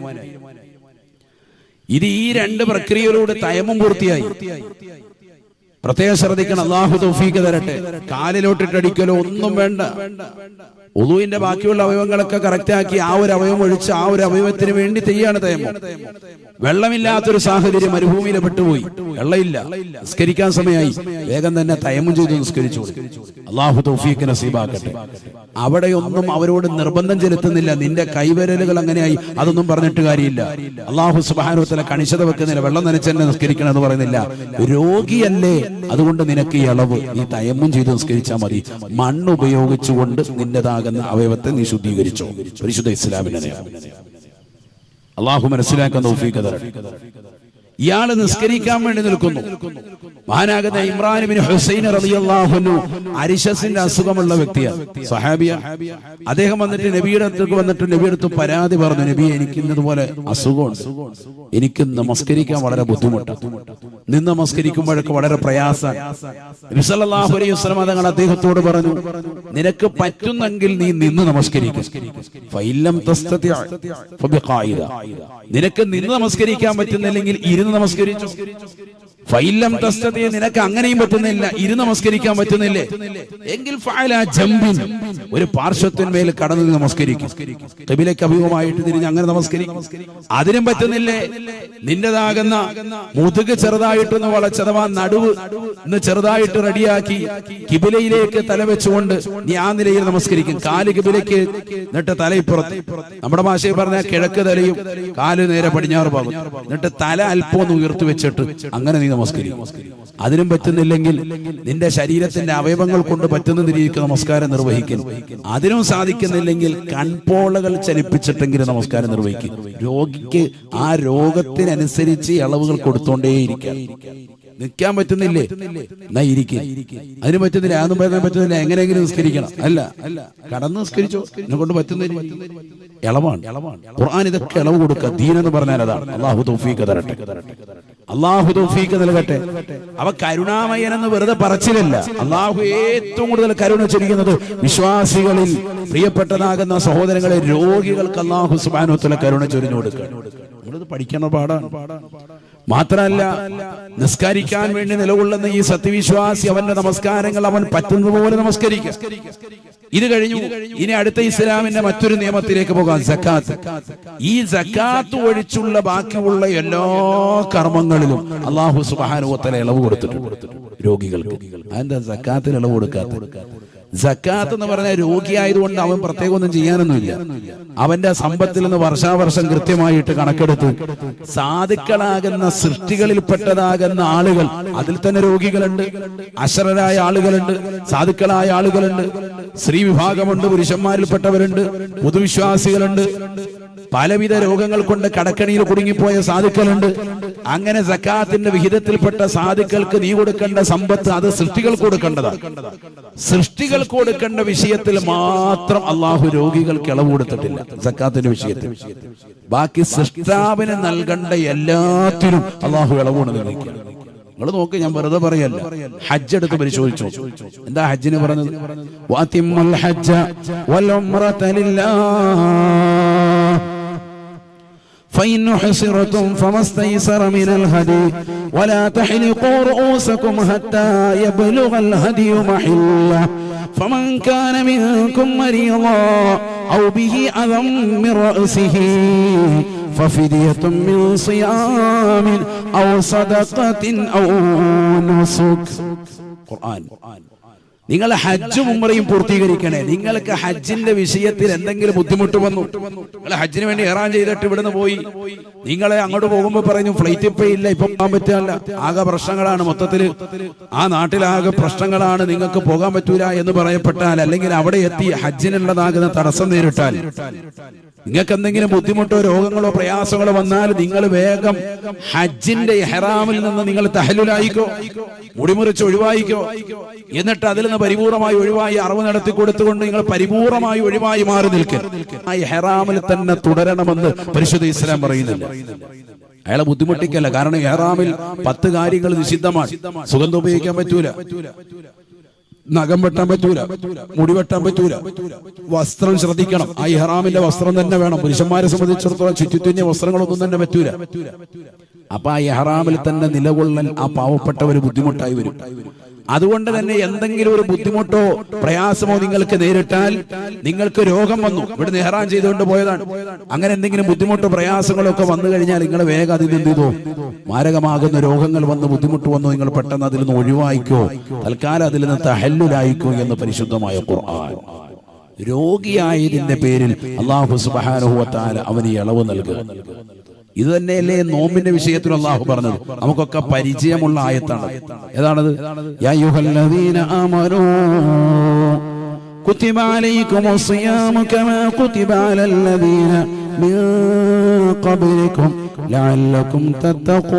ഇത് ഈ 2 പ്രക്രിയയിലൂടെ തയമ്മം പൂർത്തിയായി. പ്രത്യേകം ശ്രദ്ധിക്കണം. അള്ളാഹു തൗഫീഖ് തരട്ടെ. കാലിലോട്ടിട്ടടിക്കലോ ഒന്നും വേണ്ട. ഉളൂവിന്റെ ബാക്കിയുള്ള അവയവങ്ങളൊക്കെ കറക്റ്റാക്കി ആ ഒരു അവയവം ഒഴിച്ച് ആ ഒരു അവയവത്തിന് വേണ്ടി തെയ്യാണ് തയമ്മം. വെള്ളമില്ലാത്തൊരു സാഹചര്യം, മരുഭൂമിയിൽ പെട്ടുപോയി, വെള്ളമില്ല, നിസ്കരിക്കാൻ സമയമായി, വേഗം തന്നെ തയമ്മം ചെയ്ത് നിസ്കരിച്ചു. അള്ളാഹു തൗഫീഖ് നസീബാക്കട്ടെ. അവിടെയൊന്നും അവരോട് നിർബന്ധം ചെലുത്തുന്നില്ല. നിന്റെ കൈവിരലുകൾ അങ്ങനെയായി അതൊന്നും പറഞ്ഞിട്ട് കാര്യമില്ല. അള്ളാഹു സുബ്ഹാനഹു വ തആല കണിശത വെക്കുന്നില്ല. വെള്ളം നനച്ച് തന്നെ നിസ്കരിക്കണം എന്ന് പറയുന്നില്ല. രോഗിയല്ലേ, അതുകൊണ്ട് നിനക്ക് ഈ അളവ് നീ തയമ്മം ചെയ്ത് നിസ്കരിച്ചാൽ മതി. മണ്ണ് ഉപയോഗിച്ചുകൊണ്ട് നിന്റേതാകുന്ന അവയവത്തെ നീ ശുദ്ധീകരിച്ചോ. പരിശുദ്ധ ഇസ്ലാമിനെ അള്ളാഹു മനസ്സിലാക്കാൻ തൗഫീഖ് തരട്ടെ. ഇയാള് നിസ്കരിക്കാൻ വേണ്ടി നിൽക്കുന്നു. മഹാനാകുന്ന ഇമ്രാൻ ഇബ്നു ഹുസൈൻ റളിയല്ലാഹു അൻഹു അരിശസിന്റെ അസുഖമുള്ള വ്യക്തിയാണ്, സ്വഹാബിയ. അദ്ദേഹം വന്നിട്ട് നബിയുടെ അടുത്തേക്ക് വന്നിട്ട് നബിയുടെ അടുത്ത് പരാതി പറഞ്ഞു, നബിയെ എനിക്ക് ഇന്നതുപോലെ അസുഖമുണ്ട്, എനിക്ക് നമസ്കരിക്കാൻ വളരെ ബുദ്ധിമുട്ടാണ്, നിന്ന് നമസ്കരിക്കുമ്പോഴൊക്കെ വളരെ പ്രയാസമാണ്. നബി സല്ലല്ലാഹു അലൈഹി വസല്ലം തങ്ങൾ അദ്ദേഹത്തോട് പറഞ്ഞു, നിനക്ക് പറ്റുന്നെങ്കിൽ നീ നിന്ന് നമസ്കരിക്കും. ഫഇല്ലം തസ്തതി ഫബിഖായിദ, നിനക്ക് നിന്ന് നമസ്കരിക്കാൻ പറ്റുന്നില്ലെങ്കിൽ ഇരുന്ന് നമസ്കരിച്ചു. ഫൈലം തസ്തതി, നിനക്ക് അങ്ങനെയും പറ്റുന്നില്ല, ഇരുന്ന് നമസ്കരിക്കാൻ പറ്റുന്നില്ലേ എങ്കിൽ ഫഅലാ ജംബിൻ, ഒരു പാർശ്വത്തിന്മേൽ കടന്ന് നമസ്കരിക്കും. ഖിബിലക്ക് അഭിമുഖമായിട്ട് തിരിഞ്ഞ് അങ്ങനെ നമസ്കരിക്കും. അതിനും പറ്റുന്നില്ലേ, നിന്റേതാകുന്ന മുതുക് ചെറുതായിട്ടൊന്ന് വളച്ച്, അഥവാ നടുവ് ചെറുതായിട്ട് റെഡിയാക്കി ഖിബിലയിലേക്ക് തല വെച്ചുകൊണ്ട് നീ ആ നിലയിൽ നമസ്കരിക്കും. കാല് ഖിബിലയ്ക്ക്, എന്നിട്ട് തലയിപ്പുറത്ത്, നമ്മുടെ ഭാഷയിൽ പറഞ്ഞാൽ കിഴക്ക് തലയും കാല് നേരെ പടിഞ്ഞാറ് ഭാഗം, എന്നിട്ട് തല അല്പം ഒന്ന് ഉയർത്തി വെച്ചിട്ട് അങ്ങനെ നീ നമസ്കരിക്കും. അതിനും പറ്റുന്നില്ലെങ്കിൽ നിന്റെ ശരീരത്തിന്റെ അവയവങ്ങൾ കൊണ്ട് പറ്റുന്ന രീതിക്ക് നമസ്കാരം നിർവഹിക്കും. അതിനും സാധിക്കുന്നില്ലെങ്കിൽ കൺപോളകൾ ചലിപ്പിച്ചിട്ടെങ്കിലും നമസ്കാരം നിർവഹിക്കും. രോഗിക്ക് ആ രോഗത്തിനനുസരിച്ച് ഇളവുകൾ കൊടുത്തോണ്ടേയിരിക്കാം. നിൽക്കാൻ പറ്റുന്നില്ലേ, എന്നാ ഇരിക്കും. അതിന് പറ്റുന്നില്ല, അതൊന്നും പറയാൻ പറ്റുന്നില്ല, എങ്ങനെയെങ്കിലും നിസ്കരിക്കണം. അല്ല, കടന്ന് നിസ്കരിച്ചോ, എന്നെ കൊണ്ട് പറ്റുന്നില്ല. ഇളവാണ്. ഖുർആൻ ഇതൊക്കെ ഇളവ് കൊടുക്കുക. ദീൻ എന്ന് പറഞ്ഞാൽ അതാണ്. അല്ലാഹു തൗഫീഖ് തരട്ടെ, അല്ലാഹു തൗഫീഖ് നൽകട്ടെ. അവ കരുണാമയൻ എന്ന് വെറുതെ പറച്ചിലല്ല. അല്ലാഹു ഏറ്റവും കൂടുതൽ കരുണ ചൊരിയുന്നത് വിശ്വാസികളിൽ പ്രിയപ്പെട്ടതാകുന്ന സഹോദരങ്ങളെ, രോഗികൾക്ക് അല്ലാഹു സുബ്ഹാനഹു വ തആല കരുണ ചൊരിഞ്ഞു കൊടുക്കുക. നമ്മളിത് പഠിക്കണ പാടാണ്. മാത്രമല്ല, നിസ്കരിക്കാൻ വേണ്ടി നിലകൊള്ളുന്ന ഈ സത്യവിശ്വാസി അവന്റെ നമസ്കാരങ്ങൾ അവൻ പറ്റുന്നതുപോലെ നമസ്കരിക്കുക. ഇത് കഴിഞ്ഞു, ഇനി അടുത്ത ഇസ്ലാമിന്റെ മറ്റൊരു നിയമത്തിലേക്ക് പോകാം, സക്കാത്ത്. ഈ സക്കാത്ത് ഒഴിച്ചുള്ള ബാക്കിയുള്ള എല്ലാ കർമ്മങ്ങളിലും അല്ലാഹു സുബ്ഹാനഹു വ തആല ഇളവ് കൊടുത്തിട്ടുണ്ട് രോഗികൾക്ക്. അതെന്താ സക്കാത്തിന് ഇളവ് കൊടുക്കാത്തത്? സക്കാത്ത് എന്ന് പറഞ്ഞാൽ രോഗിയായതുകൊണ്ട് അവൻ പ്രത്യേകം ഒന്നും ചെയ്യാനൊന്നുമില്ല. അവന്റെ സമ്പത്തിൽ നിന്ന് വർഷാവർഷം കൃത്യമായിട്ട് കണക്കെടുത്ത് സാധുക്കളാകുന്ന സൃഷ്ടികളിൽപ്പെട്ടതാകുന്ന ആളുകൾ, അതിൽ തന്നെ രോഗികളുണ്ട്, അശറരായ ആളുകളുണ്ട്, സാധുക്കളായ ആളുകളുണ്ട്, സ്ത്രീ വിഭാഗമുണ്ട്, പുരുഷന്മാരിൽപ്പെട്ടവരുണ്ട്, പൊതുവിശ്വാസികളുണ്ട്, പലവിധ രോഗങ്ങൾ കൊണ്ട് കടക്കണിയിൽ കുടുങ്ങിപ്പോയ സാധുക്കളുണ്ട്. അങ്ങനെ സക്കാത്തിന്റെ വിഹിതത്തിൽപ്പെട്ട സാധുക്കൾക്ക് നീ കൊടുക്കേണ്ട സമ്പത്ത് അത് സൃഷ്ടികൾക്ക് കൊടുക്കേണ്ടതാണ്. സൃഷ്ടികൾക്ക് കൊടുക്കേണ്ട വിഷയത്തിൽ മാത്രം അള്ളാഹു രോഗികൾക്ക് ഇളവ് കൊടുത്തിട്ടില്ല സക്കാത്തിന്റെ വിഷയത്തിൽ. ബാക്കി സൃഷ്ടാവിന് നൽകേണ്ട എല്ലാത്തിനും അള്ളാഹു ഇളവ് കൊടുത്തിരിക്കുകയാണ്. നിങ്ങൾ നോക്ക്, ഞാൻ വെറുതെ പറയല്ല. ഹജ്ജ് എടുത്ത് പരിശോധിച്ചു. എന്താ ഹജ്ജിന് പറഞ്ഞത്? വഅതിമ്മുൽ ഹജ്ജ വൽ ഉംറത ലില്ലാഹ് فإن حصرتم فما استيسر من الهدي ولا تحلقوا رؤوسكم حتى يبلغ الهدي محله فمن كان منكم مريضا أو به أذى من رأسه ففدية من صيام أو صدقة أو نسك. ഖുർആൻ. നിങ്ങൾ ഹജ്ജും ഉംറയും പൂർത്തീകരിക്കണേ. നിങ്ങൾക്ക് ഹജ്ജിന്റെ വിഷയത്തിൽ എന്തെങ്കിലും ബുദ്ധിമുട്ട് വന്നു, നിങ്ങൾ ഹജ്ജിന് വേണ്ടി ഇഹ്റാം ചെയ്തിട്ട് ഇവിടുന്ന് പോയി, നിങ്ങളെ അങ്ങോട്ട് പോകുമ്പോൾ പറഞ്ഞു ഫ്ലൈറ്റ് ഇപ്പൊ ഇല്ല, ഇപ്പൊ പോകാൻ പറ്റില്ല, ആകെ പ്രശ്നങ്ങളാണ്, മൊത്തത്തില് ആ നാട്ടിലാകെ പ്രശ്നങ്ങളാണ്, നിങ്ങൾക്ക് പോകാൻ പറ്റൂല എന്ന് പറയപ്പെട്ടാൽ, അല്ലെങ്കിൽ അവിടെ എത്തി ഹജ്ജിനുള്ളതാകുന്ന തടസ്സം നേരിട്ടാൽ, നിങ്ങൾക്ക് എന്തെങ്കിലും ബുദ്ധിമുട്ടോ രോഗങ്ങളോ പ്രയാസങ്ങളോ വന്നാൽ നിങ്ങൾ വേഗം ഹജ്ജിന്റെ ഇഹ്റാമിൽ നിന്ന് നിങ്ങൾ തഹല്ലുലായിക്കോ, മുടിമുറിച്ച് ഒഴിവായിക്കോ. എന്നിട്ട് അതിൽ നിന്ന് പരിപൂർണമായി ഒഴിവായി അറിവ് നടത്തി കൊടുത്തുകൊണ്ട് നിങ്ങൾ പരിപൂർണമായി ഒഴിവായി മാറി നിൽക്കുക. ആ ഇഹ്റാമിൽ തന്നെ തുടരണമെന്ന് പരിശുദ്ധ ഇസ്ലാം പറയുന്നില്ല. അയാളെ ബുദ്ധിമുട്ടിക്കല്ല. കാരണം ഇഹ്റാമിൽ 10 കാര്യങ്ങൾ നിഷിദ്ധമാണ്. സുഗന്ധം ഉപയോഗിക്കാൻ പറ്റൂല, നഖം വെട്ടാൻ പറ്റൂല, മുടി വെട്ടാൻ പറ്റൂല, വസ്ത്രം ശ്രദ്ധിക്കണം. ആ ഇഹ്റാമിന്റെ വസ്ത്രം തന്നെ വേണം. പുരുഷന്മാരെ സംബന്ധിച്ചിടത്തോളം ചുറ്റിത്തുന്നിയ വസ്ത്രങ്ങളൊന്നും തന്നെ പറ്റൂല. അപ്പൊ ആ ഇഹ്റാമിൽ തന്നെ നിലകൊള്ളൽ ആ പാവപ്പെട്ടവര് ബുദ്ധിമുട്ടായി വരും. അതുകൊണ്ട് തന്നെ എന്തെങ്കിലും ഒരു ബുദ്ധിമുട്ടോ പ്രയാസമോ നിങ്ങൾക്ക് നേരിട്ടാൽ, നിങ്ങൾക്ക് രോഗം വന്നു, ഇവിടുന്ന് ഇഹ്റാം ചെയ്തുകൊണ്ട് പോയതാണ്, അങ്ങനെ എന്തെങ്കിലും ബുദ്ധിമുട്ടോ പ്രയാസങ്ങളോ ഒക്കെ വന്നു കഴിഞ്ഞാൽ നിങ്ങൾ വേഗം അതിൽ എന്ത് ചെയ്തോ, മാരകമാകുന്ന രോഗങ്ങൾ വന്ന് ബുദ്ധിമുട്ട് വന്നു, നിങ്ങൾ പെട്ടെന്ന് അതിൽ നിന്ന് ഒഴിവായിക്കോ, തൽക്കാലം അതിൽ നിന്ന് തഹല്ലുലായിക്കോ എന്ന് പരിശുദ്ധമായ ഖുർആൻ. രോഗിയായതിന്റെ പേരിൽ അല്ലാഹു സുബ്ഹാനഹു വ തആല അവന് ഇളവ് നൽകുക. ഇത് തന്നെയല്ലേ നോമ്പിന്റെ വിഷയത്തിൽ അല്ലാഹു പറഞ്ഞത്, നമുക്കൊക്കെ പരിചയമുള്ള ആയത്താണ്. ഏതാണത്? യാ അയ്യുഹല്ലദീന ആമനൂ കുതിബ അലൈക്കുമുസ് സിയാമു കമാ കുതിബ അലല്ലദീന മിൻ ഖബ്ലികും ലഅല്ലകും തത്തഖൂൻ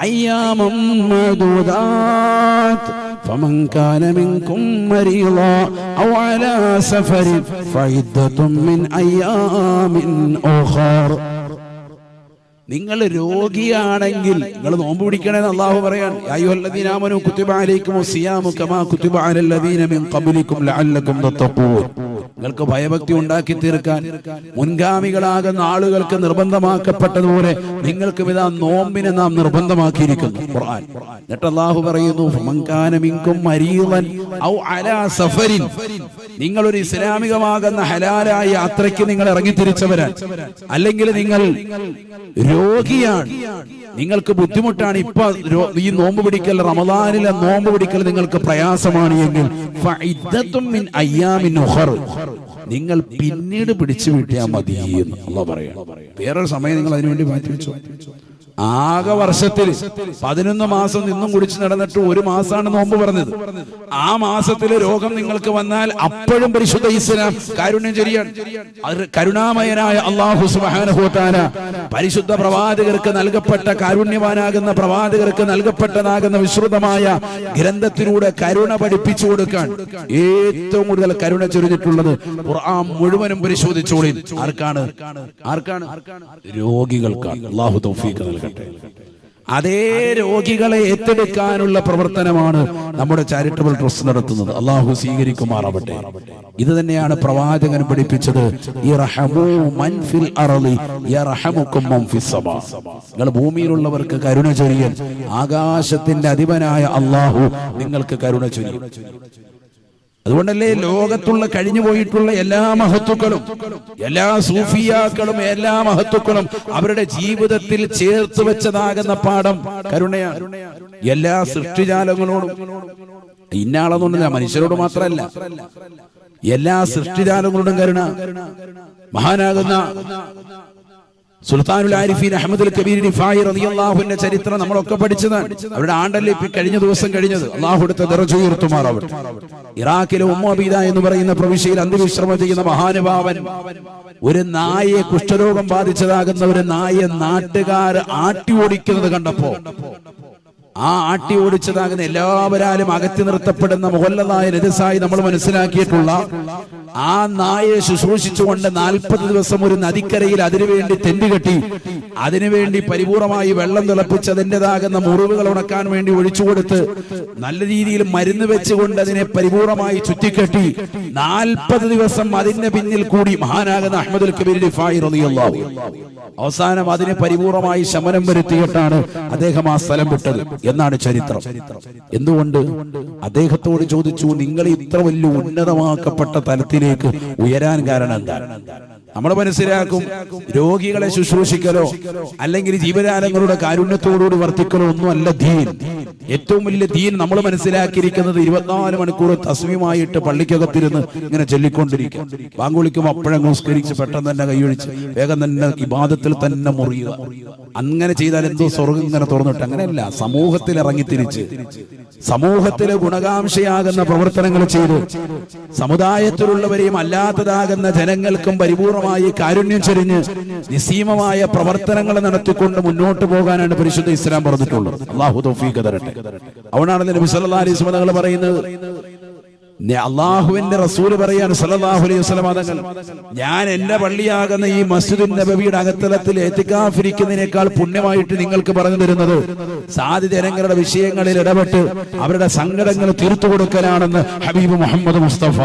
അയ്യാമൻ മഅദൂദാത് فمن كان منكم مريضا أو على سفر فعدة من أيام أخر. നിങ്ങൾ രോഗിയാണെങ്കിൽ നിങ്ങൾ നോമ്പ് പിടിക്കണമെന്ന് അല്ലാഹു പറയാൻ. യാ അയ്യുഹല്ലദീന ആമനൂ കുതിബ അലൈക്കുമുസ് സിയാമു കമാ കുതിബ അലല്ലദീന മിൻ ഖബ്ലികും ലഅല്ലകും തത്തഖൂൻ. നിങ്ങൾക്ക് ഭയഭക്തി ഉണ്ടാക്കി തീർക്കാൻ മുൻഗാമികളാകുന്ന ആളുകൾക്ക് നിർബന്ധമാക്കപ്പെട്ടതുപോലെ നിങ്ങൾക്ക് ഇതാ നോമ്പിനെ നാം നിർബന്ധമാക്കിയിരിക്കുന്നു ഖുർആൻ. എന്നിട്ട് അല്ലാഹു പറയുന്നു ഫമൻ കാന മിൻകും മരീളൻ ഔ അലാ സഫരിൻ. നിങ്ങൾ ഒരു ഇസ്ലാമികമാകുന്ന ഹലാലായ യാത്രയ്ക്ക് നിങ്ങൾ ഇറങ്ങി തിരിച്ചവരാൻ, അല്ലെങ്കിൽ നിങ്ങൾ രോഗിയാണ്, നിങ്ങൾക്ക് ബുദ്ധിമുട്ടാണ്, ഇപ്പൊ ഈ നോമ്പ് പിടിക്കൽ, റമദാനിലെ നോമ്പ് പിടിക്കൽ നിങ്ങൾക്ക് പ്രയാസമാണ് എങ്കിൽ ഫഇദ്ദത്തും മിൻ അയ്യാമിൻ ഉഖർ, നിങ്ങൾ പിന്നീട് പിടിച്ചു വീട്ടിയാൽ മതി എന്ന് അല്ലാഹു പറയാം. വേറൊരു സമയം നിങ്ങൾ അതിനുവേണ്ടി മാറ്റി വെച്ചോ. ആകെ വർഷത്തിൽ 11 മാസം നിന്നും കുടിച്ച് നടന്നിട്ട് ഒരു മാസമാണ് നോമ്പ് പറഞ്ഞത്. ആ മാസത്തില് രോഗം നിങ്ങൾക്ക് വന്നാൽ അപ്പോഴും പരിശുദ്ധ ഇസ്ലാം കാരുണ്യം ചൊരിയാൻ, കരുണാമയനായ അല്ലാഹു സുബ്ഹാനഹു വ തആല പരിശുദ്ധ പ്രവാചകർക്ക് നൽകപ്പെട്ട, കാരുണ്യവാനാകുന്ന പ്രവാചകർക്ക് നൽകപ്പെട്ടതാകുന്ന വിശ്രുതമായ ഗ്രന്ഥത്തിലൂടെ കരുണ പഠിപ്പിച്ചു കൊടുക്കാൻ ഏറ്റവും കൂടുതൽ കരുണ ചൊരിഞ്ഞിട്ടുള്ളത് ഖുർആൻ മുഴുവനും പരിശോധിച്ചോളി. ആർക്കാണ്? രോഗികൾക്കാണ്. അല്ലാഹു തൗഫീഖ് നൽകട്ടെ. അതേ രോഗികളെ ഏറ്റെടുക്കാനുള്ള പ്രവർത്തനമാണ് നമ്മുടെ ചാരിറ്റബിൾ ട്രസ്റ്റ് നടത്തുന്നത്. അല്ലാഹു സ്വീകരിക്കുമാറാവട്ടെ. ഇത് തന്നെയാണ് പ്രവാചകൻ പഠിപ്പിച്ചത്, ഇർഹമൂ മൻ ഫിൽ അർളി യർഹമുക്കും മൻ ഫിസ് സമാ. നിങ്ങൾ ഭൂമിയിലുള്ളവർക്ക് കരുണ ചൊരിയൽ ആകാശത്തിന്റെ അധിപനായ അല്ലാഹു നിങ്ങൾക്ക് കരുണ ചൊരിയും. അതുകൊണ്ടല്ലേ ലോകത്തുള്ള കഴിഞ്ഞു പോയിട്ടുള്ള എല്ലാ മഹത്തുക്കളും, എല്ലാ സൂഫിയാക്കളും, എല്ലാ മഹത്തുക്കളും അവരുടെ ജീവിതത്തിൽ ചേർത്ത് വെച്ചതാകുന്ന പാഠം കരുണയാണ്. എല്ലാ സൃഷ്ടിജാലങ്ങളോടും, ഇന്നാളെന്നൊന്നില്ല, മനുഷ്യരോട് മാത്രമല്ല, എല്ലാ സൃഷ്ടിജാലങ്ങളോടും കരുണ. മഹാനാകുന്ന സുൽത്താനുൽ ആരിഫീൻ അഹ്മദുൽ കബീർ റിഫായി റളിയല്ലാഹുവിന്റെ ചരിത്രം നമ്മളൊക്കെ പഠിച്ചതാണ്. അവരുടെ ആണ്ടല്ലേ കഴിഞ്ഞ ദിവസം കഴിഞ്ഞത്. അല്ലാഹു അടുത്ത ദറജ ഉയർത്തുമാറാവട്ടെ. ഇറാഖിലെ ഉമ്മബീദ എന്ന് പറയുന്ന പ്രവിശ്യയിൽ അന്ത്യവിശ്രമം ചെയ്യുന്ന മഹാനുഭാവൻ ഒരു നായയെ, കുഷ്ഠരോഗം ബാധിച്ചതാകുന്ന ഒരു നായയെ നാട്ടുകാർ ആട്ടി ഓടിക്കുന്നത് കണ്ടപ്പോ, ആ ആട്ടി ഓടിച്ചതാകുന്ന എല്ലാവരാലും അകറ്റി നിർത്തപ്പെടുന്ന മുഹല്ലദായ നജസായി നമ്മൾ മനസ്സിലാക്കിയിട്ടുള്ള ആ നായയെ ശുശ്രൂഷിച്ചുകൊണ്ട് 40 ദിവസം ഒരു നദിക്കരയിൽ അതിനുവേണ്ടി തെന്റ് കെട്ടി, അതിനുവേണ്ടി പരിപൂർണമായി വെള്ളം തിളപ്പിച്ച് അതിൻ്റെതാകുന്ന മുറിവുകൾ ഉണക്കാൻ വേണ്ടി ഒഴിച്ചു കൊടുത്ത് നല്ല രീതിയിൽ മരുന്ന് വെച്ചുകൊണ്ട് അതിനെ പരിപൂർണമായി ചുറ്റിക്കെട്ടി 40 ദിവസം അതിന്റെ പിന്നിൽ കൂടി മഹാനാകുന്ന അഹ്മദുൽ കബീർ റിഫായി റളിയല്ലാഹു അവസാനം അതിനെ പരിപൂർണമായി ശമനം വരുത്തിയിട്ടാണ് അദ്ദേഹം ആ സ്ഥലം വിട്ടത് എന്നാണ് ചരിത്രം. എന്തുകൊണ്ട്? അദ്ദേഹത്തോട് ചോദിച്ചു, നിങ്ങൾ ഇത്ര വലിയ ഉന്നതമാക്കപ്പെട്ട തലത്തിലേക്ക് ഉയരാൻ കാരണം എന്താണ്? നമ്മൾ മനസ്സിലാക്കും, രോഗികളെ ശുശ്രൂഷിക്കലോ അല്ലെങ്കിൽ ജീവജാലങ്ങളുടെ കാരുണ്യത്തോടുകൂടി വർത്തിക്കലോ ഒന്നും അല്ല ദീൻ. ഏറ്റവും വലിയ ദീൻ നമ്മൾ മനസ്സിലാക്കിയിരിക്കുന്നത് 24 മണിക്കൂർ തസ്ബീഹുമായിട്ട് പള്ളിക്കകത്തിരുന്ന് ഇങ്ങനെ ചൊല്ലിക്കൊണ്ടിരിക്കുക. ബാങ്കുവിളിക്കുമ്പോൾ അപ്പോഴങ്ങ് നമസ്കരിച്ച് പെട്ടെന്ന് തന്നെ കൈയൊഴിച്ച് വേഗം തന്നെ ഇബാദത്തിൽ തന്നെ മുറിയുക. അങ്ങനെ ചെയ്താൽ എന്തോ സ്വർഗം ഇങ്ങനെ തുറന്നിട്ട്, അങ്ങനെയല്ല. സമൂഹത്തിൽ ഇറങ്ങിത്തിരിച്ച് സമൂഹത്തിലെ ഗുണകാംക്ഷയാകുന്ന പ്രവർത്തനങ്ങൾ ചെയ്ത് സമുദായത്തിലുള്ളവരെയും അല്ലാത്തതാകുന്ന ജനങ്ങൾക്കും പരിപൂർണമായി കാരുണ്യം ചൊരിഞ്ഞ് നിസ്സീമമായ പ്രവർത്തനങ്ങൾ നടത്തിക്കൊണ്ട് മുന്നോട്ട് പോകാനാണ് പരിശുദ്ധ ഇസ്ലാം പറഞ്ഞിട്ടുള്ളത്. അല്ലാഹു തൗഫീഖ് തരട്ടെ. അതുകൊണ്ടാണ് നബി സല്ലല്ലാഹു അലൈഹി വസല്ലം തങ്ങൾ പറയുന്നത്, അള്ളാഹുവിന്റെ റസൂല് പറയാണ് സല്ലല്ലാഹു അലൈഹി വസല്ലം തങ്ങൾ, ഞാൻ എന്റെ പള്ളിയാകുന്ന ഈ മസ്ജിദുൻ നബവിയുടെ അകത്തളത്തിൽ ഇഅ്തികാഫ് ഇരിക്കുന്നതിനേക്കാൾ പുണ്യമായിട്ട് നിങ്ങൾക്ക് പറഞ്ഞു തരുന്നത് സാധി ജനങ്ങളുടെ വിഷയങ്ങളിൽ ഇടപെട്ട് അവരുടെ സങ്കടങ്ങൾ തീർത്തു കൊടുക്കലാണെന്ന് ഹബീബ് മുഹമ്മദ് മുസ്തഫ